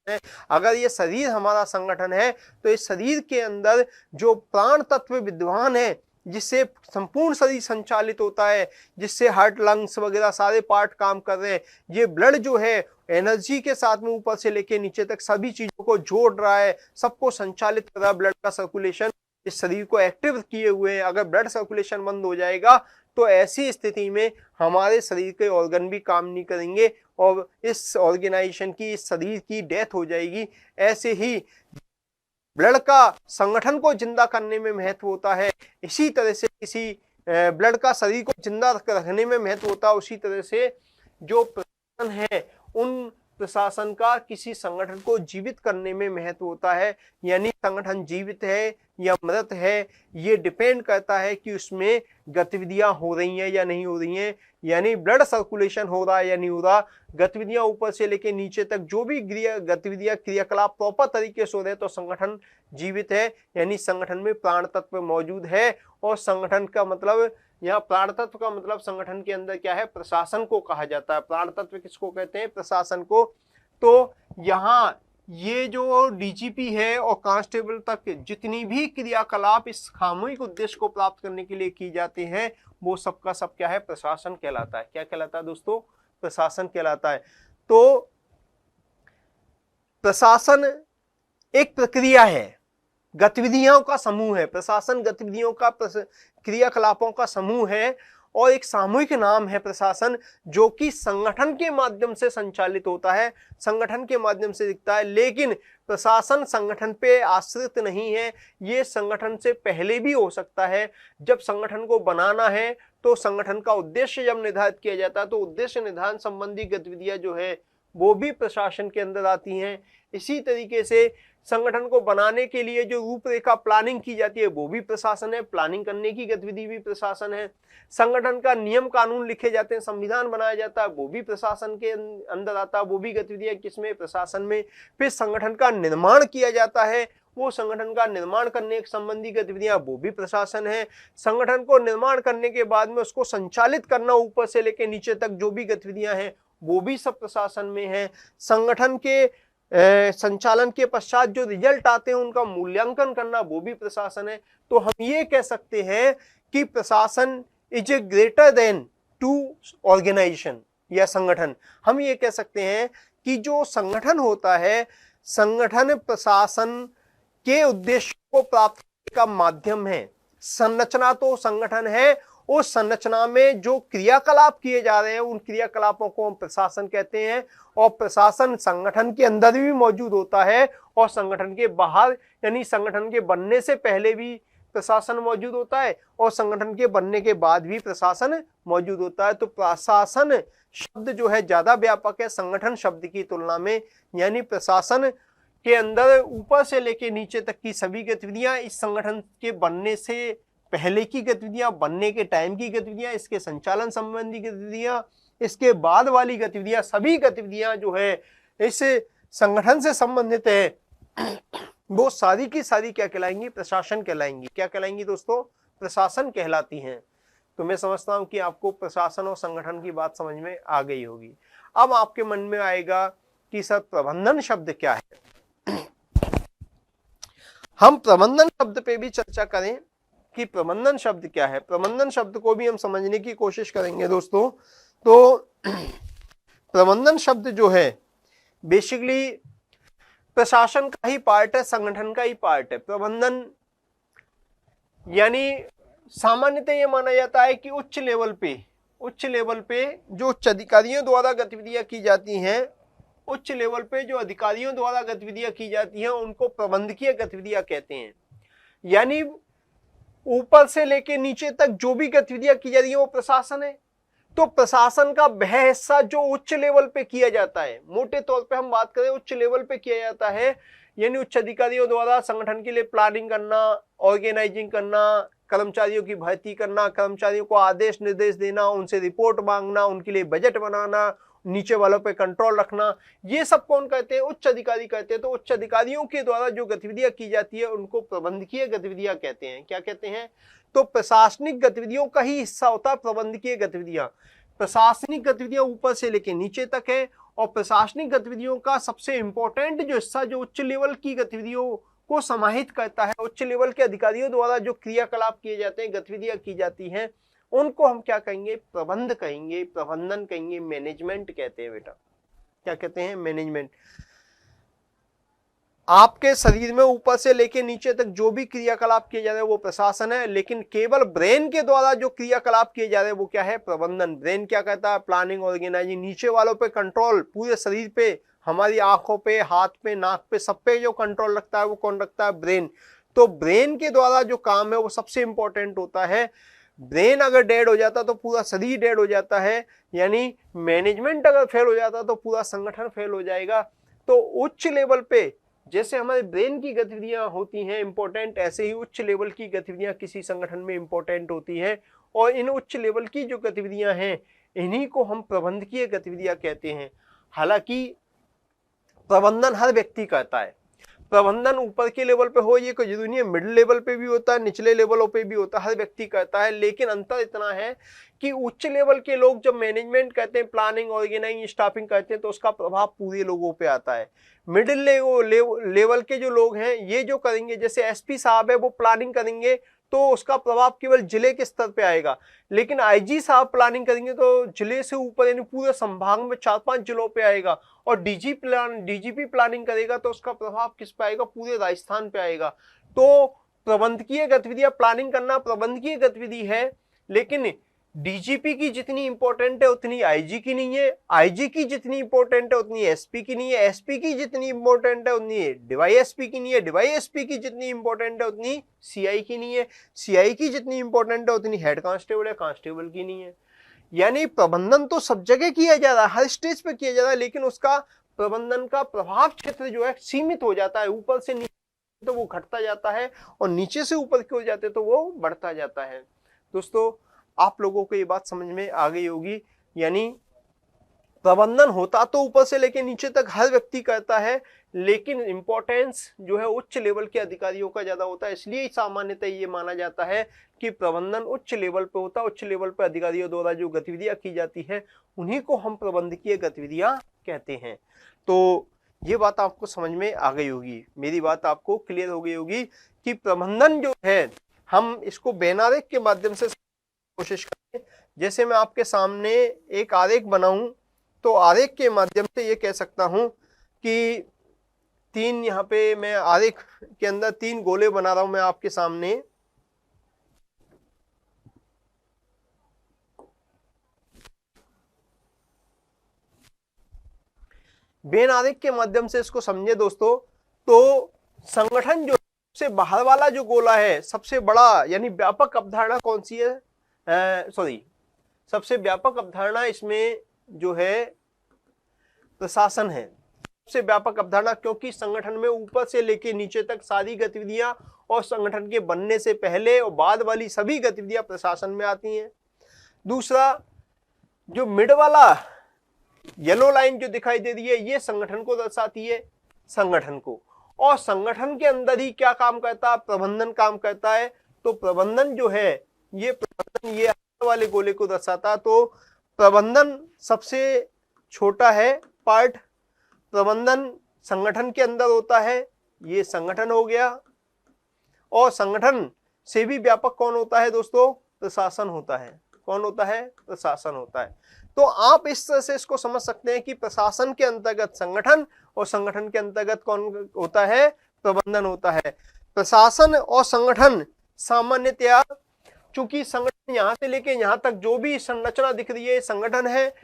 है। अगर ये शरीर हमारा संगठन है तो इस शरीर के अंदर जो प्राण तत्व विद्वान है, जिससे संपूर्ण शरीर संचालित होता है, जिससे हार्ट, लंग्स वगैरह सारे पार्ट काम कर रहे हैं, ये ब्लड जो है एनर्जी के साथ में ऊपर से लेके नीचे तक सभी चीजों को जोड़ रहा है, सबको संचालित कर रहा है। ब्लड का सर्कुलेशन इस शरीर को एक्टिव किए हुए है। अगर ब्लड सर्कुलेशन बंद हो जाएगा तो ऐसी स्थिति में हमारे शरीर के ऑर्गन भी काम नहीं करेंगे और इस ऑर्गेनाइजेशन की, इस शरीर की डेथ हो जाएगी। ऐसे ही ब्लड का संगठन को जिंदा करने में महत्व होता है, इसी तरह से किसी ब्लड का शरीर को जिंदा रखने में महत्व होता है, उसी तरह से जो प्रशासन है, उन प्रशासन का किसी संगठन को जीवित करने में महत्व होता है। यानी संगठन जीवित है या मृत है, ये डिपेंड करता है कि उसमें गतिविधियां हो रही हैं या नहीं हो रही हैं, यानी ब्लड सर्कुलेशन हो रहा है या नहीं हो रहा, गतिविधियां ऊपर से लेके नीचे तक जो भी गतिविधियां, क्रियाकलाप प्रॉपर तरीके से हो रहे हैं, तो संगठन जीवित है, यानी संगठन में प्राण तत्व मौजूद है। और संगठन का मतलब, यहाँ प्राण तत्व का मतलब संगठन के अंदर क्या है, प्रशासन को कहा जाता है। प्राण तत्व किसको कहते हैं, प्रशासन को। तो यहाँ ये जो डीजीपी है और कांस्टेबल तक जितनी भी क्रियाकलाप इस सामूहिक उद्देश्य को प्राप्त करने के लिए की जाते हैं, वो सबका सब क्या है, प्रशासन कहलाता है। क्या कहलाता है दोस्तों, प्रशासन कहलाता है। तो प्रशासन एक प्रक्रिया है, गतिविधियों का समूह है। प्रशासन गतिविधियों का, क्रियाकलापों का समूह है और एक सामूहिक नाम है प्रशासन, जो कि संगठन के माध्यम से संचालित होता है, संगठन के माध्यम से दिखता है। लेकिन प्रशासन संगठन पे आश्रित नहीं है, ये संगठन से पहले भी हो सकता है। जब संगठन को बनाना है तो संगठन का उद्देश्य जब निर्धारित किया जाता है, तो उद्देश्य निर्धारण संबंधी गतिविधियां जो है वो भी प्रशासन के अंदर आती हैं। इसी तरीके से संगठन को बनाने के लिए जो रूपरेखा, प्लानिंग की जाती है, वो भी प्रशासन है, प्लानिंग करने की गतिविधि भी प्रशासन है। संगठन का नियम कानून लिखे जाते हैं, संविधान बनाया जाता है, वो भी प्रशासन के अंदर आता है, वो भी गतिविधियां किसमें, प्रशासन में। फिर संगठन का निर्माण किया जाता है, वो संगठन का निर्माण करने संबंधी गतिविधियां, वो भी प्रशासन है। संगठन को निर्माण करने के बाद में उसको संचालित करना, ऊपर से लेकर नीचे तक जो भी गतिविधियां हैं, वो भी सब प्रशासन में है। संगठन के संचालन के पश्चात जो रिजल्ट आते हैं उनका मूल्यांकन करना वो भी प्रशासन है। तो हम ये कह सकते हैं कि प्रशासन is a greater than to organisation या संगठन। हम ये कह सकते हैं कि जो संगठन होता है, संगठन प्रशासन के उद्देश्य को प्राप्त करने का माध्यम है। संरचना तो संगठन है, उस संरचना में जो क्रियाकलाप किए जा रहे हैं उन क्रियाकलापों को हम प्रशासन कहते हैं। और प्रशासन संगठन के अंदर भी मौजूद होता है और संगठन के बाहर, यानी संगठन के बनने से पहले भी प्रशासन मौजूद होता है और संगठन के बनने के बाद भी प्रशासन मौजूद होता है। तो प्रशासन शब्द जो है ज्यादा व्यापक है संगठन शब्द की तुलना में, यानी प्रशासन के अंदर ऊपर से लेकर नीचे तक की सभी गतिविधियां, इस संगठन के बनने से पहले की गतिविधियां, बनने के टाइम की गतिविधियां, इसके संचालन संबंधी गतिविधियां, इसके बाद वाली गतिविधियां, सभी गतिविधियां जो है इस संगठन से संबंधित है, वो सारी की सारी क्या कहलाएंगी? प्रशासन कहलाएंगी। क्या कहलाएंगी दोस्तों? प्रशासन कहलाती हैं। तो मैं समझता हूं कि आपको प्रशासन और संगठन की बात समझ में आ गई होगी। अब आपके मन में आएगा कि सर प्रबंधन शब्द क्या है। हम प्रबंधन शब्द पे भी चर्चा करें कि प्रबंधन शब्द क्या है। प्रबंधन शब्द को भी हम समझने की कोशिश करेंगे दोस्तों। तो प्रबंधन शब्द जो है बेसिकली प्रशासन का ही पार्ट है, संगठन का ही पार्ट है। प्रबंधन यानी सामान्यतः यह माना जाता है कि उच्च लेवल पे जो उच्च अधिकारियों द्वारा गतिविधियां की जाती हैं, उच्च लेवल पे जो अधिकारियों द्वारा गतिविधियां की जाती हैं उनको प्रबंधकीय गतिविधियां कहते हैं। यानी ऊपर से लेके नीचे तक जो भी गतिविधियां की जा रही है वो प्रशासन है। तो प्रशासन का वह हिस्सा जो उच्च लेवल पे किया जाता है, मोटे तौर पे हम बात करें उच्च लेवल पे किया जाता है, यानी उच्च अधिकारियों द्वारा संगठन के लिए प्लानिंग करना, ऑर्गेनाइजिंग करना, कर्मचारियों की भर्ती करना, कर्मचारियों को आदेश निर्देश देना, उनसे रिपोर्ट मांगना, उनके लिए बजट बनाना, नीचे वालों पे कंट्रोल रखना, ये सब कौन कहते हैं? उच्च अधिकारी कहते हैं। तो उच्च अधिकारियों के द्वारा जो गतिविधियां की जाती है उनको प्रबंधकीय गतिविधियां कहते हैं। क्या कहते हैं? तो प्रशासनिक गतिविधियों का ही हिस्सा होता है प्रबंधकीय गतिविधियां। प्रशासनिक गतिविधियां ऊपर से लेकर नीचे तक है और प्रशासनिक गतिविधियों का सबसे इंपॉर्टेंट जो हिस्सा जो उच्च लेवल की गतिविधियों को समाहित करता है, उच्च लेवल के अधिकारियों द्वारा जो क्रियाकलाप किए जाते हैं, गतिविधियां की जाती हैं, उनको हम क्या कहेंगे? प्रबंध कहेंगे, प्रबंधन कहेंगे, मैनेजमेंट कहते हैं। बेटा क्या कहते हैं? मैनेजमेंट। आपके शरीर में ऊपर से लेके नीचे तक जो भी क्रियाकलाप किए जा रहे हैं वो प्रशासन है, लेकिन केवल ब्रेन के द्वारा जो क्रियाकलाप किए जा रहे हैं वो क्या है? प्रबंधन। ब्रेन क्या कहता है? प्लानिंग, ऑर्गेनाइजिंग, नीचे वालों पे कंट्रोल, पूरे शरीर पे, हमारी आंखों पे, हाथ पे, नाक पे, सब पे जो कंट्रोल रखता है वो कौन रखता है? ब्रेन। तो ब्रेन के द्वारा जो काम है वो सबसे इंपॉर्टेंट होता है। ब्रेन अगर डेड हो जाता तो पूरा शरीर डेड हो जाता है, यानी मैनेजमेंट अगर फेल हो जाता तो पूरा संगठन फेल हो जाएगा। तो उच्च लेवल पे जैसे हमारे ब्रेन की गतिविधियां होती हैं इंपॉर्टेंट, ऐसे ही उच्च लेवल की गतिविधियां किसी संगठन में इंपॉर्टेंट होती हैं। और इन उच्च लेवल की जो गतिविधियां हैं इन्हीं को हम प्रबंधकीय गतिविधियां कहते हैं। हालांकि प्रबंधन हर व्यक्ति करता है। प्रबंधन ऊपर के लेवल पे हो ये कोई जरूरी नहीं है, मिडिल लेवल पे भी होता है, निचले लेवलों पे भी होता है, हर व्यक्ति करता है। लेकिन अंतर इतना है कि उच्च लेवल के लोग जब मैनेजमेंट करते हैं, प्लानिंग, ऑर्गेनाइजिंग, स्टाफिंग करते हैं तो उसका प्रभाव पूरे लोगों पे आता है। मिडिल लेवल के जो लोग हैं ये जो करेंगे, जैसे एसपी साहब है वो प्लानिंग करेंगे तो उसका प्रभाव केवल जिले के स्तर पे आएगा, लेकिन आईजी साहब प्लानिंग करेंगे तो जिले से ऊपर यानी पूरे संभाग में 4-5 जिलों पे आएगा। और डीजीपी प्लानिंग करेगा तो उसका प्रभाव किस पे आएगा? पूरे राजस्थान पे आएगा। तो प्रबंधकीय गतिविधियां, प्लानिंग करना प्रबंधकीय गतिविधि है, लेकिन डीजीपी की जितनी इंपॉर्टेंट है उतनी आईजी की नहीं है, आईजी की जितनी इंपॉर्टेंट है उतनी एसपी की नहीं है, एसपी की जितनी इंपॉर्टेंट है उतनी डीवाईएसपी की नहीं है, डीवाईएसपी की जितनी इंपॉर्टेंट है उतनी सीआई की नहीं है, सीआई की जितनी इंपॉर्टेंट है उतनी हेड कांस्टेबल है, कांस्टेबल की नहीं है। यानी प्रबंधन तो सब जगह किया जा रहा है, हर स्टेज पे किया जा रहा है, लेकिन उसका प्रबंधन का प्रभाव क्षेत्र जो है सीमित हो जाता है। ऊपर से नीचे तो वो घटता जाता है और नीचे से ऊपर की हो जाते तो वो बढ़ता जाता है। दोस्तों आप लोगों को ये बात समझ में आ गई होगी, यानी प्रबंधन होता तो ऊपर से लेके नीचे तक हर व्यक्ति करता है, लेकिन इंपॉर्टेंस जो है उच्च लेवल के अधिकारियों का ज्यादा होता है। इसलिए सामान्यतः ये माना जाता है कि प्रबंधन उच्च लेवल पे होता है। उच्च लेवल पे अधिकारियों द्वारा जो गतिविधियां की जाती हैं उन्हीं को हम प्रबंधकीय गतिविधियां कहते हैं। तो ये बात आपको समझ में आ गई होगी, मेरी बात आपको क्लियर हो गई होगी कि प्रबंधन जो है हम इसको वेन आरेख के माध्यम से कोशिश करें। जैसे मैं आपके सामने एक आरेख बनाऊं तो आरेख के माध्यम से ये कह सकता हूं कि तीन, यहाँ पे मैं आरेख के अंदर तीन गोले बना रहा हूं मैं आपके सामने। वेन आरेख के माध्यम से इसको समझे दोस्तों, तो संगठन जो सबसे बाहर वाला जो गोला है, सबसे बड़ा यानी व्यापक अवधारणा कौन सी है, सबसे व्यापक अवधारणा इसमें जो है प्रशासन है। सबसे व्यापक अवधारणा, क्योंकि संगठन में ऊपर से लेके नीचे तक सारी गतिविधियां और संगठन के बनने से पहले और बाद वाली सभी गतिविधियां प्रशासन में आती हैं। दूसरा, जो मिड वाला येलो लाइन जो दिखाई दे रही है, ये संगठन को दर्शाती है, संगठन को। और संगठन के अंदर ही क्या काम करता है, प्रबंधन काम करता है। तो प्रबंधन जो है, ये प्रबंधन ये वाले गोले को दर्शाता। तो प्रबंधन सबसे छोटा है पार्ट, प्रबंधन संगठन के अंदर होता है, ये संगठन हो गया। और संगठन से भी व्यापक कौन होता है दोस्तों, प्रशासन होता है। कौन होता है, प्रशासन होता है। तो आप इस तरह से इसको समझ सकते हैं कि प्रशासन के अंतर्गत संगठन और संगठन के अंतर्गत कौन होता है, प्रबंधन होता है। प्रशासन और संगठन सामान्यतया, चूंकि संगठन यहां से लेके यहां तक जो भी संरचना दिख रही है संगठन है,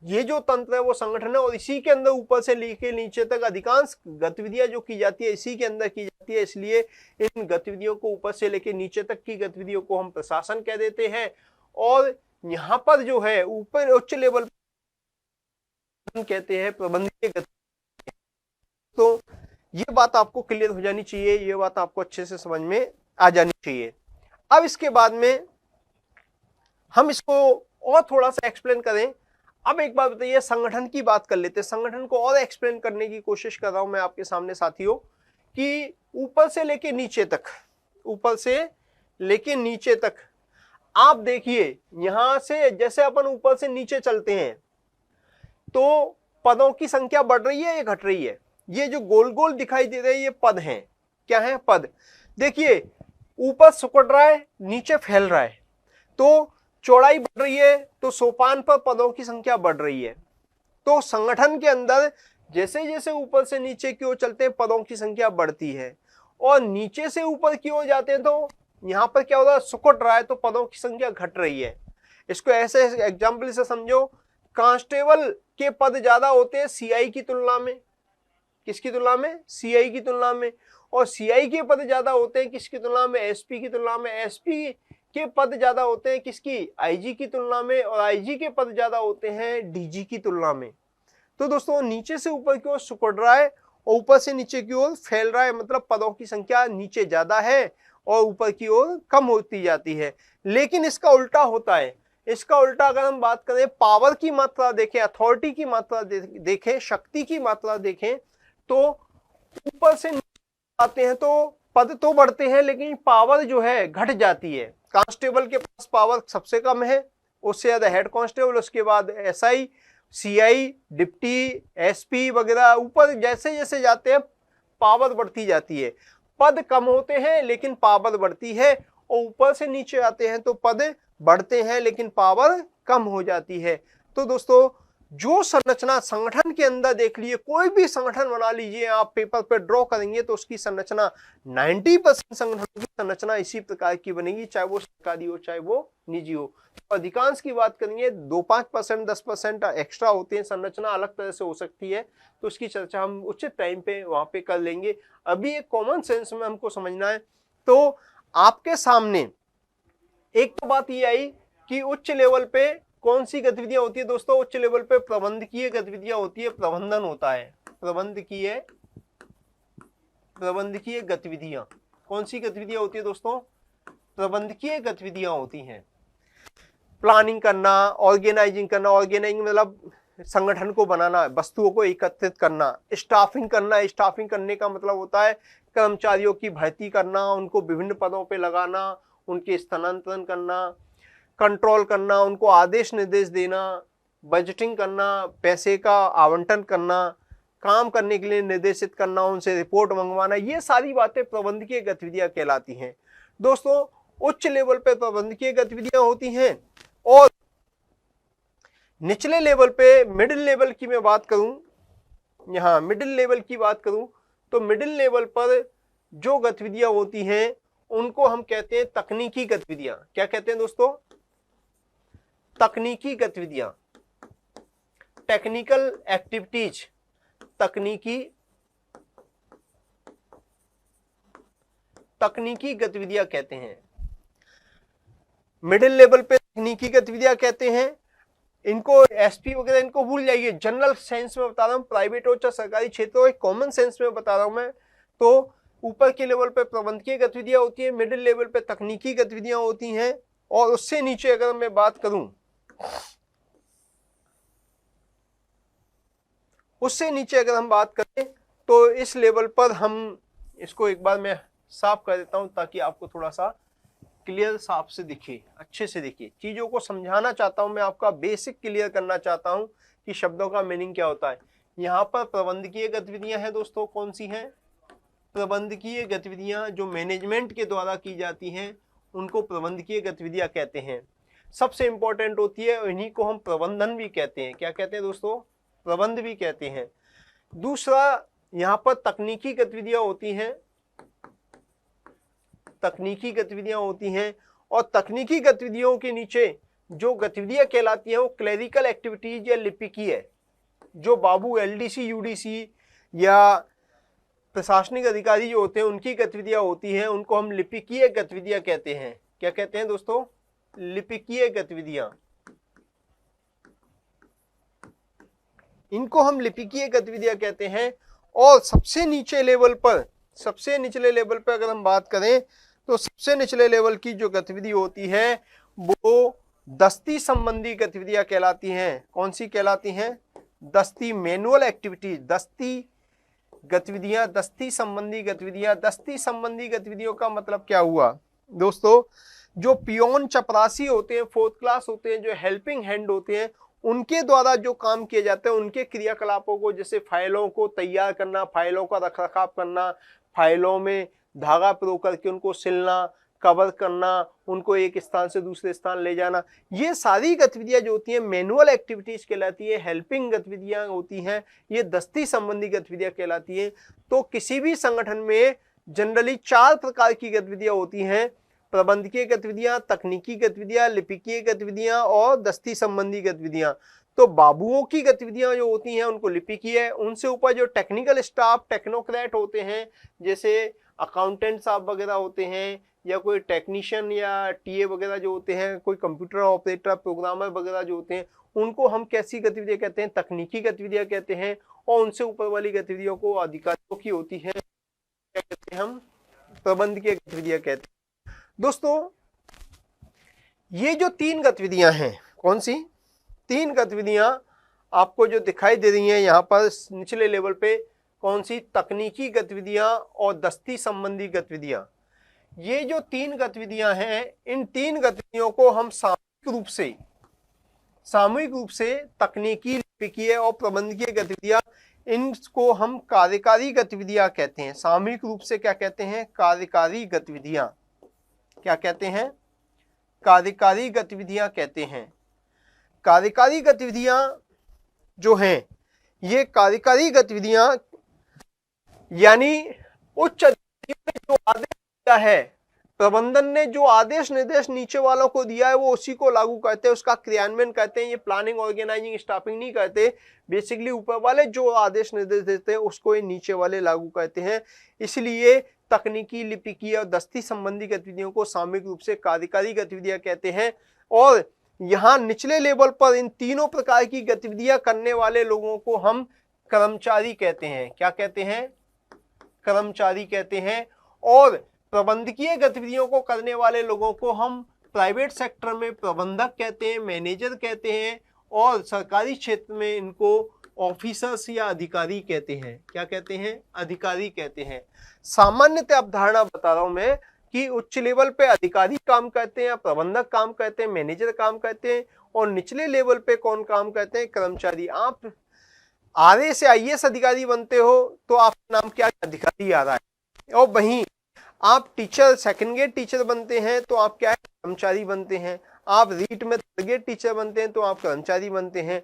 ये जो तंत्र है वो संगठन है। और इसी के अंदर ऊपर से लेके नीचे तक अधिकांश गतिविधियां जो की जाती है इसी के अंदर की जाती है। इसलिए इन गतिविधियों को, ऊपर से लेके नीचे तक की गतिविधियों को हम प्रशासन कह देते हैं। और यहाँ पर जो है ऊपर उच्च लेवल कहते हैं प्रबंधकीय गतिविधि। तो ये बात आपको क्लियर हो जानी चाहिए, ये बात आपको अच्छे से समझ में आ जानी चाहिए। अब इसके बाद में हम इसको और थोड़ा सा एक्सप्लेन करें। अब एक बात बताइए, संगठन की बात कर लेते हैं। संगठन को और एक्सप्लेन करने की कोशिश कर रहा हूं मैं आपके सामने साथियों, कि ऊपर से लेके नीचे तक, ऊपर से लेके नीचे तक आप देखिए, यहां से जैसे अपन ऊपर से नीचे चलते हैं तो पदों की संख्या बढ़ रही है या घट रही है। ये जो गोल गोल दिखाई दे रहे हैं ये पद हैं। क्या है, पद। देखिए ऊपर सिकुड़ रहा है, नीचे फैल रहा है, तो चौड़ाई बढ़ रही है, तो सोपान पर पदों की संख्या बढ़ रही है। तो संगठन के अंदर जैसे जैसे ऊपर से नीचे की ओर चलते हैं पदों की संख्या बढ़ती है, और नीचे से ऊपर की ओर जाते हैं तो यहां पर क्या हो रहा है, सिकुड़ रहा है, तो पदों की संख्या घट रही है। इसको ऐसे एग्जाम्पल से समझो, कांस्टेबल के पद ज्यादा होते हैं सीआई की तुलना में। किसकी तुलना में, सीआई की तुलना में। और सीआई के पद ज्यादा होते हैं किसकी तुलना में, एसपी की तुलना में। एसपी के पद ज्यादा होते हैं किसकी, आईजी की तुलना में। और आईजी के पद ज्यादा होते हैं डीजी की तुलना में। तो दोस्तों नीचे से ऊपर की ओर सिकुड़ रहा है और ऊपर से नीचे की ओर फैल रहा है, मतलब पदों की संख्या नीचे ज्यादा है और ऊपर की ओर कम होती जाती है। लेकिन इसका उल्टा होता है। इसका उल्टा अगर हम बात करें, पावर की मात्रा देखें, अथॉरिटी की मात्रा देखें, शक्ति की मात्रा देखें, तो ऊपर से नीचे आते हैं तो पद तो बढ़ते हैं लेकिन पावर जो है घट जाती है। कांस्टेबल के पास पावर सबसे कम है, उससे ज्यादा हेड कांस्टेबल, उसके बाद एसआई, सीआई, डिप्टी, एसपी वगैरह। ऊपर जैसे जैसे जाते हैं पावर बढ़ती जाती है। पद कम होते हैं लेकिन पावर बढ़ती है, और ऊपर से नीचे आते हैं तो पद बढ़ते हैं लेकिन पावर कम हो जाती है। तो दोस्तों जो संरचना संगठन के अंदर देख लीजिए, कोई भी संगठन बना लीजिए, आप पेपर पे ड्रॉ करेंगे तो उसकी संरचना 90% संगठन की संरचना इसी प्रकार की बनेगी, चाहे वो सरकारी हो चाहे वो निजी हो। अधिकांश की बात करेंगे 2-5%, 10% एक्स्ट्रा होते हैं, संरचना अलग तरह से हो सकती है, तो उसकी चर्चा हम उचित टाइम पे वहां पे कर लेंगे। अभी एक कॉमन सेंस में हमको समझना है। तो आपके सामने एक तो बात ये आई कि उच्च लेवल पे कौन सी गतिविधियां होती है दोस्तों, उच्च लेवल पे प्रबंधकीय गतिविधियां होती है, प्रबंधन होता है। प्रबंधकीय गतिविधियां, कौन सी गतिविधियां होती है दोस्तों, प्रबंधकीय गतिविधियां होती हैं। प्लानिंग करना, ऑर्गेनाइजिंग करना, ऑर्गेनाइजिंग मतलब संगठन को बनाना, वस्तुओं को एकत्रित करना। स्टाफिंग करना, स्टाफिंग करने का मतलब होता है कर्मचारियों की भर्ती करना, उनको विभिन्न पदों पे लगाना, उनके स्थानांतरण करना, कंट्रोल करना, उनको आदेश निर्देश देना, बजटिंग करना, पैसे का आवंटन करना, काम करने के लिए निर्देशित करना, उनसे रिपोर्ट मंगवाना, ये सारी बातें प्रबंधकीय गतिविधियां कहलाती हैं। दोस्तों उच्च लेवल पे प्रबंधकीय गतिविधियां होती हैं और निचले लेवल पे, मिडिल लेवल की मैं बात करूं, यहां मिडिल लेवल की बात करूं तो मिडिल लेवल पर जो गतिविधियां होती हैं उनको हम कहते हैं तकनीकी गतिविधियां। क्या कहते हैं दोस्तों? तकनीकी गतिविधियां, टेक्निकल एक्टिविटीज, तकनीकी गतिविधियां कहते हैं। मिडिल लेवल पे तकनीकी गतिविधियां कहते हैं। इनको एसपी वगैरह इनको भूल जाइए, जनरल सेंस में बता रहा हूं, प्राइवेट हो चाहे सरकारी क्षेत्र हो, एक कॉमन सेंस में बता रहा हूं मैं। तो ऊपर के लेवल पे प्रबंधकीय गतिविधियां होती हैं, मिडिल लेवल पे तकनीकी गतिविधियां होती हैं, और उससे नीचे अगर मैं बात करूं, उससे नीचे अगर हम बात करें तो इस लेवल पर हम इसको एक बार मैं साफ कर देता हूं ताकि आपको थोड़ा सा क्लियर साफ से दिखे, अच्छे से दिखे। चीजों को समझाना चाहता हूं मैं, आपका बेसिक क्लियर करना चाहता हूं कि शब्दों का मीनिंग क्या होता है। यहां पर प्रबंधकीय गतिविधियां हैं दोस्तों, कौन सी हैं? प्रबंधकीय गतिविधियां जो मैनेजमेंट के द्वारा की जाती हैं उनको प्रबंधकीय गतिविधियां कहते हैं। सबसे इंपॉर्टेंट होती है, इन्हीं को हम प्रबंधन भी कहते हैं। क्या कहते हैं दोस्तों? प्रबंध भी कहते हैं। दूसरा, यहां पर तकनीकी गतिविधियां होती हैं, तकनीकी गतिविधियां होती हैं, और तकनीकी गतिविधियों के नीचे जो गतिविधियां कहलाती हैं वो क्लेरिकल एक्टिविटीज या लिपिकीय, जो बाबू एलडीसी यूडीसी या प्रशासनिक अधिकारी जो होते हैं उनकी गतिविधियां होती हैं, उनको हम लिपिकीय गतिविधियां कहते हैं। क्या कहते हैं दोस्तों? लिपिकीय गतिविधियां, इनको हम लिपिकीय गतिविधियां कहते हैं। और सबसे नीचे लेवल पर, सबसे निचले लेवल पर अगर हम बात करें तो सबसे निचले लेवल की जो गतिविधि होती है वो दस्ती संबंधी गतिविधियां कहलाती हैं। कौन सी कहलाती हैं? दस्ती, मैनुअल एक्टिविटीज, दस्ती गतिविधियां, दस्ती संबंधी गतिविधियां। दस्ती संबंधी गतिविधियों का मतलब क्या हुआ दोस्तों? जो पियोन चपरासी होते हैं, फोर्थ क्लास होते हैं, जो हेल्पिंग हैंड होते हैं, उनके द्वारा जो काम किए जाते हैं, उनके क्रियाकलापों को, जैसे फाइलों को तैयार करना, फाइलों का रखरखाव करना, फाइलों में धागा पिरो करके उनको सिलना, कवर करना, उनको एक स्थान से दूसरे स्थान ले जाना, ये सारी गतिविधियां जो होती हैं मैनुअल एक्टिविटीज कहलाती है, हेल्पिंग गतिविधियां होती हैं, ये दस्ती संबंधी गतिविधियां कहलाती हैं। तो किसी भी संगठन में जनरली 4 प्रकार की गतिविधियां होती हैं: प्रबंधकीय गतिविधियां, तकनीकी गतिविधियां, लिपिकीय गतिविधियां और दस्ती संबंधी गतिविधियां। तो बाबुओं की गतिविधियां जो होती हैं उनको लिपिकीय, उनसे ऊपर जो टेक्निकल स्टाफ, टेक्नोक्रेट होते हैं, जैसे अकाउंटेंट साहब वगैरह होते हैं, या कोई टेक्नीशियन या टीए वगैरह जो होते हैं, कोई कंप्यूटर ऑपरेटर, प्रोग्रामर वगैरह जो होते हैं, उनको हम कैसी गतिविधियां कहते हैं? तकनीकी गतिविधियां कहते हैं। और उनसे ऊपर वाली गतिविधियों को अधिकारियों की होती है, क्या कहते हैं? हम प्रबंधकीय गतिविधियां कहते हैं। दोस्तों ये जो 3 गतिविधियां हैं, कौन सी 3 गतिविधियां आपको जो दिखाई दे रही हैं यहाँ पर निचले लेवल पे, कौन सी? तकनीकी गतिविधियां और दस्ती संबंधी गतिविधियां। ये जो 3 गतिविधियां हैं, इन 3 गतिविधियों को हम सामूहिक रूप से तकनीकी, लिपिकीय और प्रबंधकीय गतिविधियां, इनको हम कार्यकारी गतिविधियां कहते हैं। सामूहिक रूप से क्या कहते हैं? कार्यकारी गतिविधियां। क्या कहते हैं? कार्यकारी गतिविधियां कहते हैं। कार्यकारी गतिविधियां जो हैं, ये कार्यकारी गतिविधियां यानी उच्च अधिकारियों ने जो आदेश दिया है, प्रबंधन ने जो आदेश निर्देश नीचे वालों को दिया है, वो उसी को लागू करते हैं, उसका क्रियान्वयन करते हैं। ये प्लानिंग, ऑर्गेनाइजिंग, स्टाफिंग नहीं करते। बेसिकली ऊपर वाले जो आदेश निर्देश देते हैं उसको ये नीचे वाले लागू करते हैं। इसलिए तकनीकी, लिपिकीय और दस्ती संबंधी गतिविधियों को सामूहिक रूप से कार्यकारी गतिविधियां कहते हैं। और यहाँ निचले लेवल पर इन तीनों प्रकार की गतिविधियां करने वाले लोगों को हम कर्मचारी कहते हैं। क्या कहते हैं? कर्मचारी कहते हैं। और प्रबंधकीय गतिविधियों को करने वाले लोगों को हम प्राइवेट सेक्टर में प्रबंधक कहते हैं, मैनेजर कहते हैं, और सरकारी क्षेत्र में इनको ऑफिसर्स या अधिकारी कहते हैं। क्या कहते हैं? अधिकारी कहते हैं। सामान्यतः अवधारणा बता रहा हूं मैं कि उच्च लेवल पे अधिकारी काम करते हैं, प्रबंधक काम करते हैं, मैनेजर काम करते हैं, और निचले लेवल पे कौन काम करते हैं? कर्मचारी। आप आरए से आईएएस अधिकारी बनते हो तो आपका नाम क्या अधिकारी आ रहा है, और वहीं आप टीचर सेकंड ग्रेड टीचर बनते हैं तो आप क्या है कर्मचारी बनते हैं, आप रीट में थर्ड ग्रेड टीचर बनते हैं तो आप कर्मचारी बनते हैं।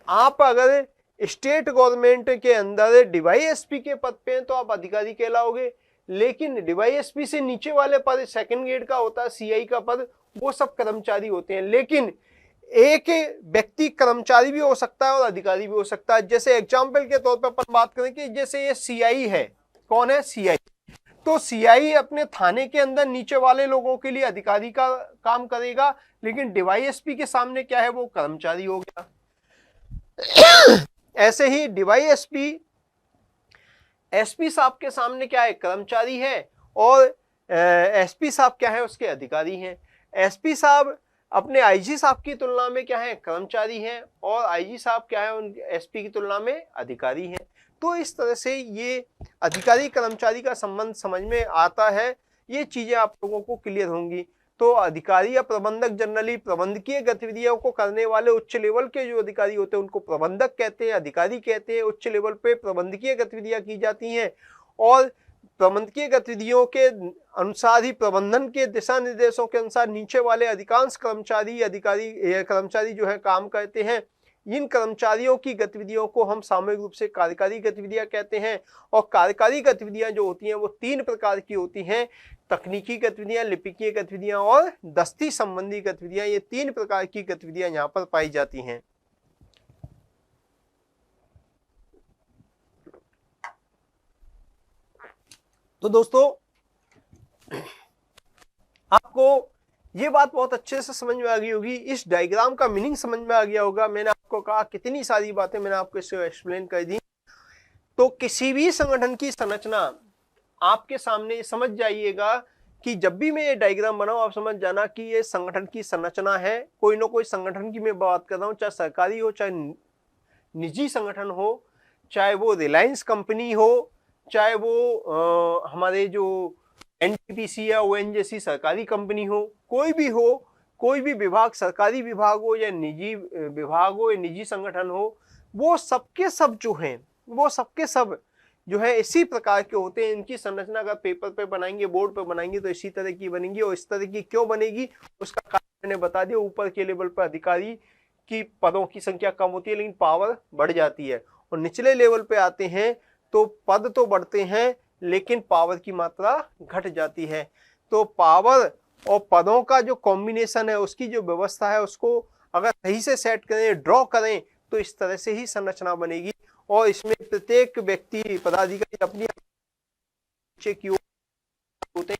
आप अगर स्टेट गवर्नमेंट के अंदर डीवाईएसपी के पद पे हैं तो आप अधिकारी कहलाओगे, लेकिन डीवाईएसपी से नीचे वाले पद सेकंड ग्रेड का होता है सीआई का पद, वो सब कर्मचारी होते हैं। लेकिन एक व्यक्ति कर्मचारी भी हो सकता है और अधिकारी भी हो सकता है। जैसे एग्जाम्पल के तौर पर अपन बात करें कि जैसे ये सीआई है, कौन है सीआई, तो सीआई अपने थाने के अंदर नीचे वाले लोगों के लिए अधिकारी का काम करेगा, लेकिन डीवाईएसपी के सामने क्या है वो कर्मचारी हो गया। ऐसे ही डीवाईएसपी एसपी साहब के सामने क्या है कर्मचारी है, और एसपी साहब क्या है उसके अधिकारी हैं। एसपी साहब अपने आईजी साहब की तुलना में क्या है कर्मचारी हैं, और आईजी साहब क्या है उन एसपी की तुलना में अधिकारी हैं। तो इस तरह से ये अधिकारी कर्मचारी का संबंध समझ में आता है। ये चीजें आप लोगों को क्लियर होंगी। तो अधिकारी या प्रबंधक जनरली प्रबंधकीय गतिविधियों को करने वाले उच्च लेवल के जो अधिकारी होते हैं उनको प्रबंधक कहते हैं, अधिकारी कहते हैं। उच्च लेवल पे प्रबंधकीय गतिविधियां की जाती हैं, और प्रबंधकीय गतिविधियों के अनुसार ही प्रबंधन के दिशा निर्देशों के अनुसार नीचे वाले अधिकांश कर्मचारी जो है काम करते हैं। इन कर्मचारियों की गतिविधियों को हम सामूहिक रूप से कार्यकारी गतिविधियां कहते हैं। और कार्यकारी गतिविधियां जो होती हैं वो 3 प्रकार की होती हैं, तकनीकी गतिविधियां, लिपिकीय गतिविधियां और दस्ती संबंधी गतिविधियां। ये 3 प्रकार की गतिविधियां यहाँ पर पाई जाती हैं। तो दोस्तों आपको ये बात बहुत अच्छे से समझ में आ गई होगी, इस डायग्राम का मीनिंग समझ में आ गया होगा। मैंने आपको कहा कितनी सारी बातें मैंने आपको इससे एक्सप्लेन कर दी। तो किसी भी संगठन की संरचना आपके सामने समझ जाइएगा कि जब भी मैं ये डायग्राम बनाऊं आप समझ जाना कि ये संगठन की संरचना है। कोई ना कोई संगठन की मैं बात कर रहा हूं, चाहे सरकारी हो चाहे निजी संगठन हो, चाहे वो रिलायंस कंपनी हो, चाहे वो हमारे जो एनटीपीसी या ओएन जैसी सरकारी कंपनी हो, कोई भी हो, कोई भी विभाग, सरकारी विभाग हो या निजी विभाग हो या निजी संगठन हो, वो सबके सब जो हैं वो सबके सब जो है इसी प्रकार के होते हैं। इनकी संरचना अगर पेपर पे बनाएंगे, बोर्ड पे बनाएंगे तो इसी तरह की बनेंगी। और इस तरह की क्यों बनेगी उसका कारण मैंने बता दिया। ऊपर के लेवल पर अधिकारी की पदों की संख्या कम होती है लेकिन पावर बढ़ जाती है, और निचले लेवल पे आते हैं तो पद तो बढ़ते हैं लेकिन पावर की मात्रा घट जाती है। तो पावर और पदों का जो कॉम्बिनेशन है, उसकी जो व्यवस्था है, उसको अगर सही से सेट करें, ड्रॉ करें तो इस तरह से ही संरचना बनेगी। और इसमें प्रत्येक व्यक्ति पदाधिकारी अपनी की ओर होते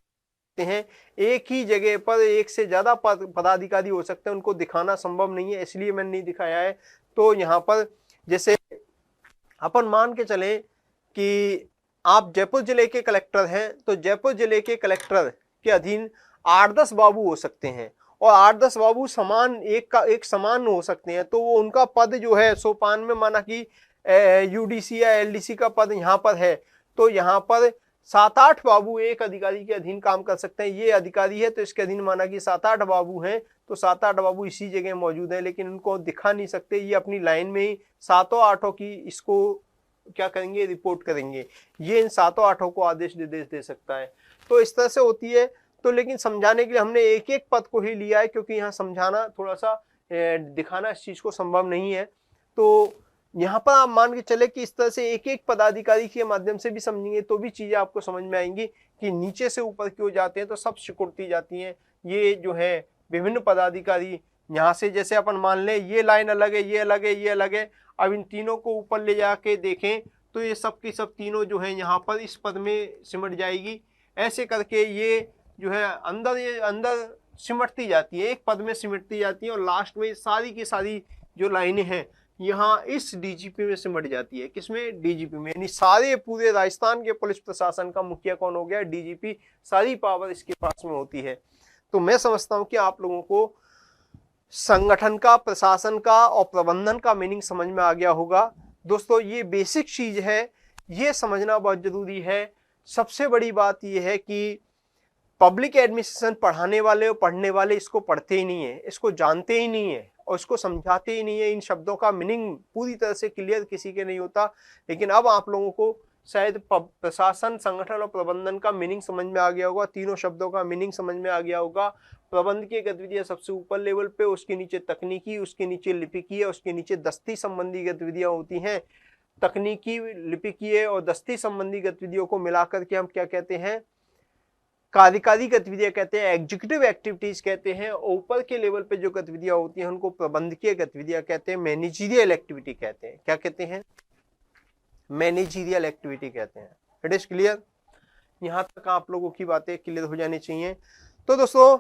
हैं। एक ही जगह पर एक से ज्यादा पदाधिकारी हो सकते हैं, उनको दिखाना संभव नहीं है, इसलिए मैंने नहीं दिखाया है। तो यहाँ पर जैसे अपन मान के चले कि आप जयपुर जिले के कलेक्टर हैं, तो जयपुर जिले के कलेक्टर के अधीन 8-10 बाबू हो सकते हैं, और 8-10 बाबू समान एक समान हो सकते हैं। तो वो उनका पद जो है सोपान में माना कि यूडीसी या एलडीसी का पद यहाँ पर है, तो यहाँ पर 7-8 बाबू एक अधिकारी के अधीन काम कर सकते हैं। ये अधिकारी है तो इसके अधीन माना कि 7-8 बाबू हैं, तो 7-8 बाबू इसी जगह मौजूद है, लेकिन उनको दिखा नहीं सकते। ये अपनी लाइन में ही 7-8 की इसको क्या करेंगे, रिपोर्ट करेंगे। ये इन 7-8 को आदेश निर्देश दे सकता है। तो इस तरह से होती है। तो लेकिन समझाने के लिए हमने एक एक पद को ही लिया है, क्योंकि यहाँ समझाना थोड़ा सा दिखाना इस चीज को संभव नहीं है। तो यहाँ पर आप मान के चले कि इस तरह से एक एक पदाधिकारी के माध्यम से भी समझेंगे तो भी चीजें आपको समझ में आएंगी कि नीचे से ऊपर क्यों जाते हैं, तो सब सिकुड़ती जाती हैं। ये जो है विभिन्न पदाधिकारी यहाँ से, जैसे अपन मान लें ये लाइन अलग है, ये अलग है, ये अलग है। अब इन तीनों को ऊपर ले जाके देखें तो ये सब की सब तीनों जो है यहाँ पर इस पद में सिमट जाएगी। ऐसे करके ये जो है अंदर सिमटती जाती है, एक पद में सिमटती जाती है, और लास्ट में सारी की सारी जो लाइनें हैं यहाँ इस डीजीपी में सिमट जाती है। किसमें, डीजीपी में। यानी सारे पूरे राजस्थान के पुलिस प्रशासन का मुखिया कौन हो गया, डीजीपी। सारी पावर इसके पास में होती है। तो मैं समझता हूँ कि आप लोगों को संगठन का, प्रशासन का और प्रबंधन का मीनिंग समझ में आ गया होगा। दोस्तों ये बेसिक चीज है, ये समझना बहुत जरूरी है। सबसे बड़ी बात यह है कि पब्लिक एडमिनिस्ट्रेशन पढ़ाने वाले और पढ़ने वाले इसको पढ़ते ही नहीं है, इसको जानते ही नहीं है। और इसको समझाते ही नहीं है, इन शब्दों का मीनिंग पूरी तरह से क्लियर किसी के नहीं होता। लेकिन अब आप लोगों को शायद प्रशासन, संगठन और प्रबंधन का मीनिंग समझ में आ गया होगा, तीनों शब्दों का मीनिंग समझ में आ गया होगा। प्रबंधकीय गतिविधियां सबसे ऊपर लेवल पे, उसके नीचे तकनीकी, उसके नीचे लिपिकीय, उसके नीचे दस्ती संबंधी गतिविधियां होती हैं। तकनीकी, लिपिकीय और दस्ती संबंधी गतिविधियों को मिलाकर के हम क्या कहते हैं? कार्यकारी गतिविधियां कहते हैं, एग्जीक्यूटिव एक्टिविटीज कहते हैं। ऊपर के लेवल पे जो गतिविधियां होती हैं उनको प्रबंधकीय गतिविधियां कहते हैं, मैनेजरियल एक्टिविटी कहते हैं। क्या कहते हैं? मैनेजरियल एक्टिविटी कहते हैं। It is clear? यहां तक आप लोगों की बातें क्लियर हो जानी चाहिए। तो दोस्तों,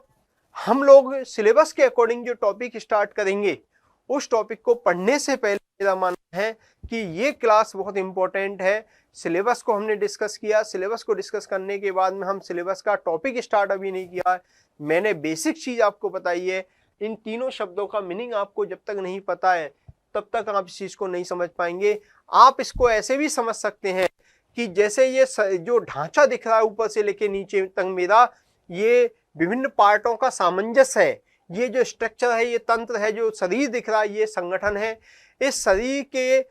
हम लोग सिलेबस के अकॉर्डिंग जो टॉपिक स्टार्ट करेंगे, उस टॉपिक को पढ़ने से पहले मेरा मानना है कि ये क्लास बहुत इंपॉर्टेंट है। सिलेबस को हमने डिस्कस किया, सिलेबस को डिस्कस करने के बाद में हम सिलेबस का टॉपिक स्टार्ट अभी नहीं किया। मैंने बेसिक चीज आपको बताई है। इन तीनों शब्दों का मीनिंग आपको जब तक नहीं पता है तब तक आप इस चीज को नहीं समझ पाएंगे। आप इसको ऐसे भी समझ सकते हैं कि जैसे ये जो ढांचा दिख रहा है ऊपर से लेके नीचे तक मेरा, ये विभिन्न पार्टों का सामंजस्य है। ये जो स्ट्रक्चर है, ये तंत्र है, जो शरीर दिख रहा है, ये संगठन है। इस शरीर के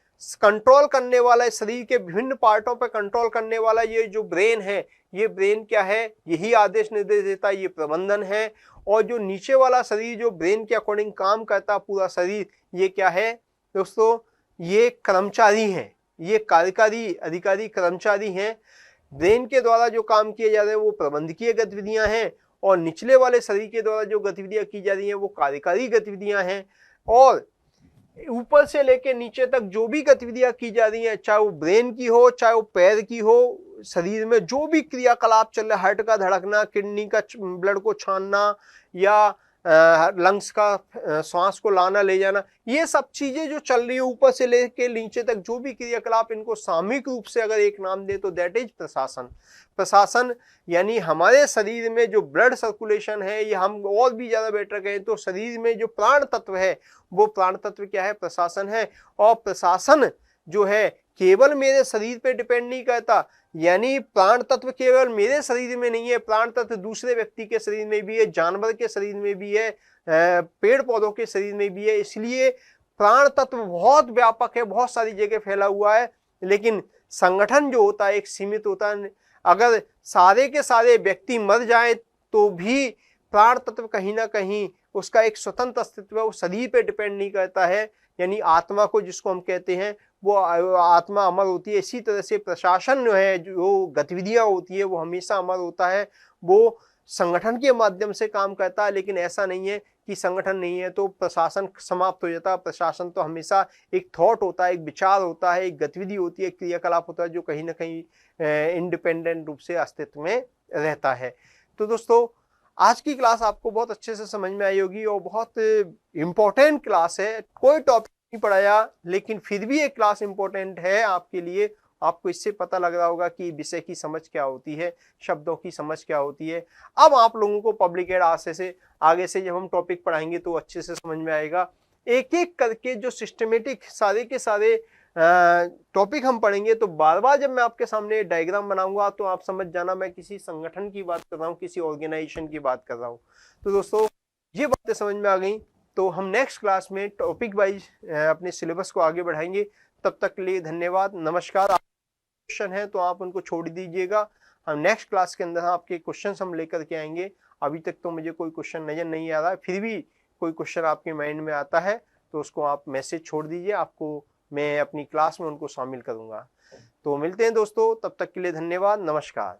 कंट्रोल करने वाला, इस शरीर के विभिन्न पार्टों पर कंट्रोल करने वाला ये जो ब्रेन है, ये ब्रेन क्या है? यही आदेश निर्देश देता है, ये प्रबंधन है। और जो नीचे वाला शरीर जो ब्रेन के अकॉर्डिंग काम करता पूरा शरीर, ये क्या है दोस्तों? ये कर्मचारी हैं, ये कार्यकारी अधिकारी कर्मचारी हैं। ब्रेन के द्वारा जो काम किए जा रहे हैं वो प्रबंधकीय गतिविधियां हैं, और निचले वाले शरीर के द्वारा जो गतिविधियां की जा रही हैं वो कार्यकारी गतिविधियां हैं। और ऊपर से लेके नीचे तक जो भी गतिविधियां की जा रही हैं, चाहे वो ब्रेन की हो, चाहे वो पैर की हो, शरीर में जो भी क्रियाकलाप चल रहा है, हार्ट का धड़कना, किडनी का ब्लड को छानना, या लंग्स का श्वास को लाना ले जाना, ये सब चीजें जो चल रही है ऊपर से लेके नीचे तक जो भी क्रियाकलाप, इनको सामूहिक रूप से अगर एक नाम दे तो दैट इज प्रशासन। प्रशासन यानी हमारे शरीर में जो ब्लड सर्कुलेशन है, या हम और भी ज्यादा बेटर कहें तो शरीर में जो प्राण तत्व है, वो प्राण तत्व क्या है? प्रशासन है। और प्रशासन जो है केवल मेरे शरीर पे डिपेंड नहीं करता, यानी प्राण तत्व केवल मेरे शरीर में नहीं है, प्राण तत्व दूसरे व्यक्ति के शरीर में भी है, जानवर के शरीर में भी है, पेड़ पौधों के शरीर में भी है। इसलिए प्राण तत्व बहुत व्यापक है, बहुत सारी जगह फैला हुआ है। लेकिन संगठन जो होता है एक सीमित होता है। अगर सारे के सारे व्यक्ति मर जाए तो भी प्राण तत्व कहीं ना कहीं उसका एक स्वतंत्र अस्तित्व है, वो शरीर पे डिपेंड नहीं करता है। यानी आत्मा को जिसको हम कहते हैं, वो आत्मा अमर होती है। इसी तरह से प्रशासन जो है, जो गतिविधियां होती है, वो हमेशा अमर होता है। वो संगठन के माध्यम से काम करता है, लेकिन ऐसा नहीं है कि संगठन नहीं है तो प्रशासन समाप्त हो जाता है। प्रशासन तो हमेशा एक थॉट होता है, एक विचार होता है, एक गतिविधि होती है, एक क्रियाकलाप होता है, जो कहीं ना कहीं इंडिपेंडेंट रूप से अस्तित्व में रहता है। तो दोस्तों, आज की क्लास आपको बहुत अच्छे से समझ में आई होगी और बहुत इंपॉर्टेंट क्लास है। कोई टॉपिक नहीं पढ़ाया, लेकिन फिर भी एक क्लास इंपॉर्टेंट है आपके लिए। आपको इससे पता लग रहा होगा कि विषय की समझ क्या होती है, शब्दों की समझ क्या होती है। अब आप लोगों को पब्लिक एड आगे से जब हम टॉपिक पढ़ाएंगे तो अच्छे से समझ में आएगा। एक एक करके जो सिस्टमेटिक सारे के सारे टॉपिक हम पढ़ेंगे, तो बार बार जब मैं आपके सामने डायग्राम बनाऊंगा तो आप समझ जाना मैं किसी संगठन की बात कर रहा हूँ, किसी ऑर्गेनाइजेशन की बात कर रहा हूँ। तो दोस्तों, ये बातें समझ में आ गई तो हम नेक्स्ट क्लास में टॉपिक वाइज अपने सिलेबस को आगे बढ़ाएंगे। तब तक के लिए धन्यवाद, नमस्कार। क्वेश्चन है तो आप उनको छोड़ दीजिएगा। हम नेक्स्ट क्लास के अंदर आपके क्वेश्चन हम लेकर के आएंगे। अभी तक तो मुझे कोई क्वेश्चन नजर नहीं आ रहा है, फिर भी कोई क्वेश्चन आपके माइंड में आता है तो उसको आप मैसेज छोड़ दीजिए, आपको मैं अपनी क्लास में उनको शामिल करूंगा। तो मिलते हैं दोस्तों, तब तक के लिए धन्यवाद, नमस्कार।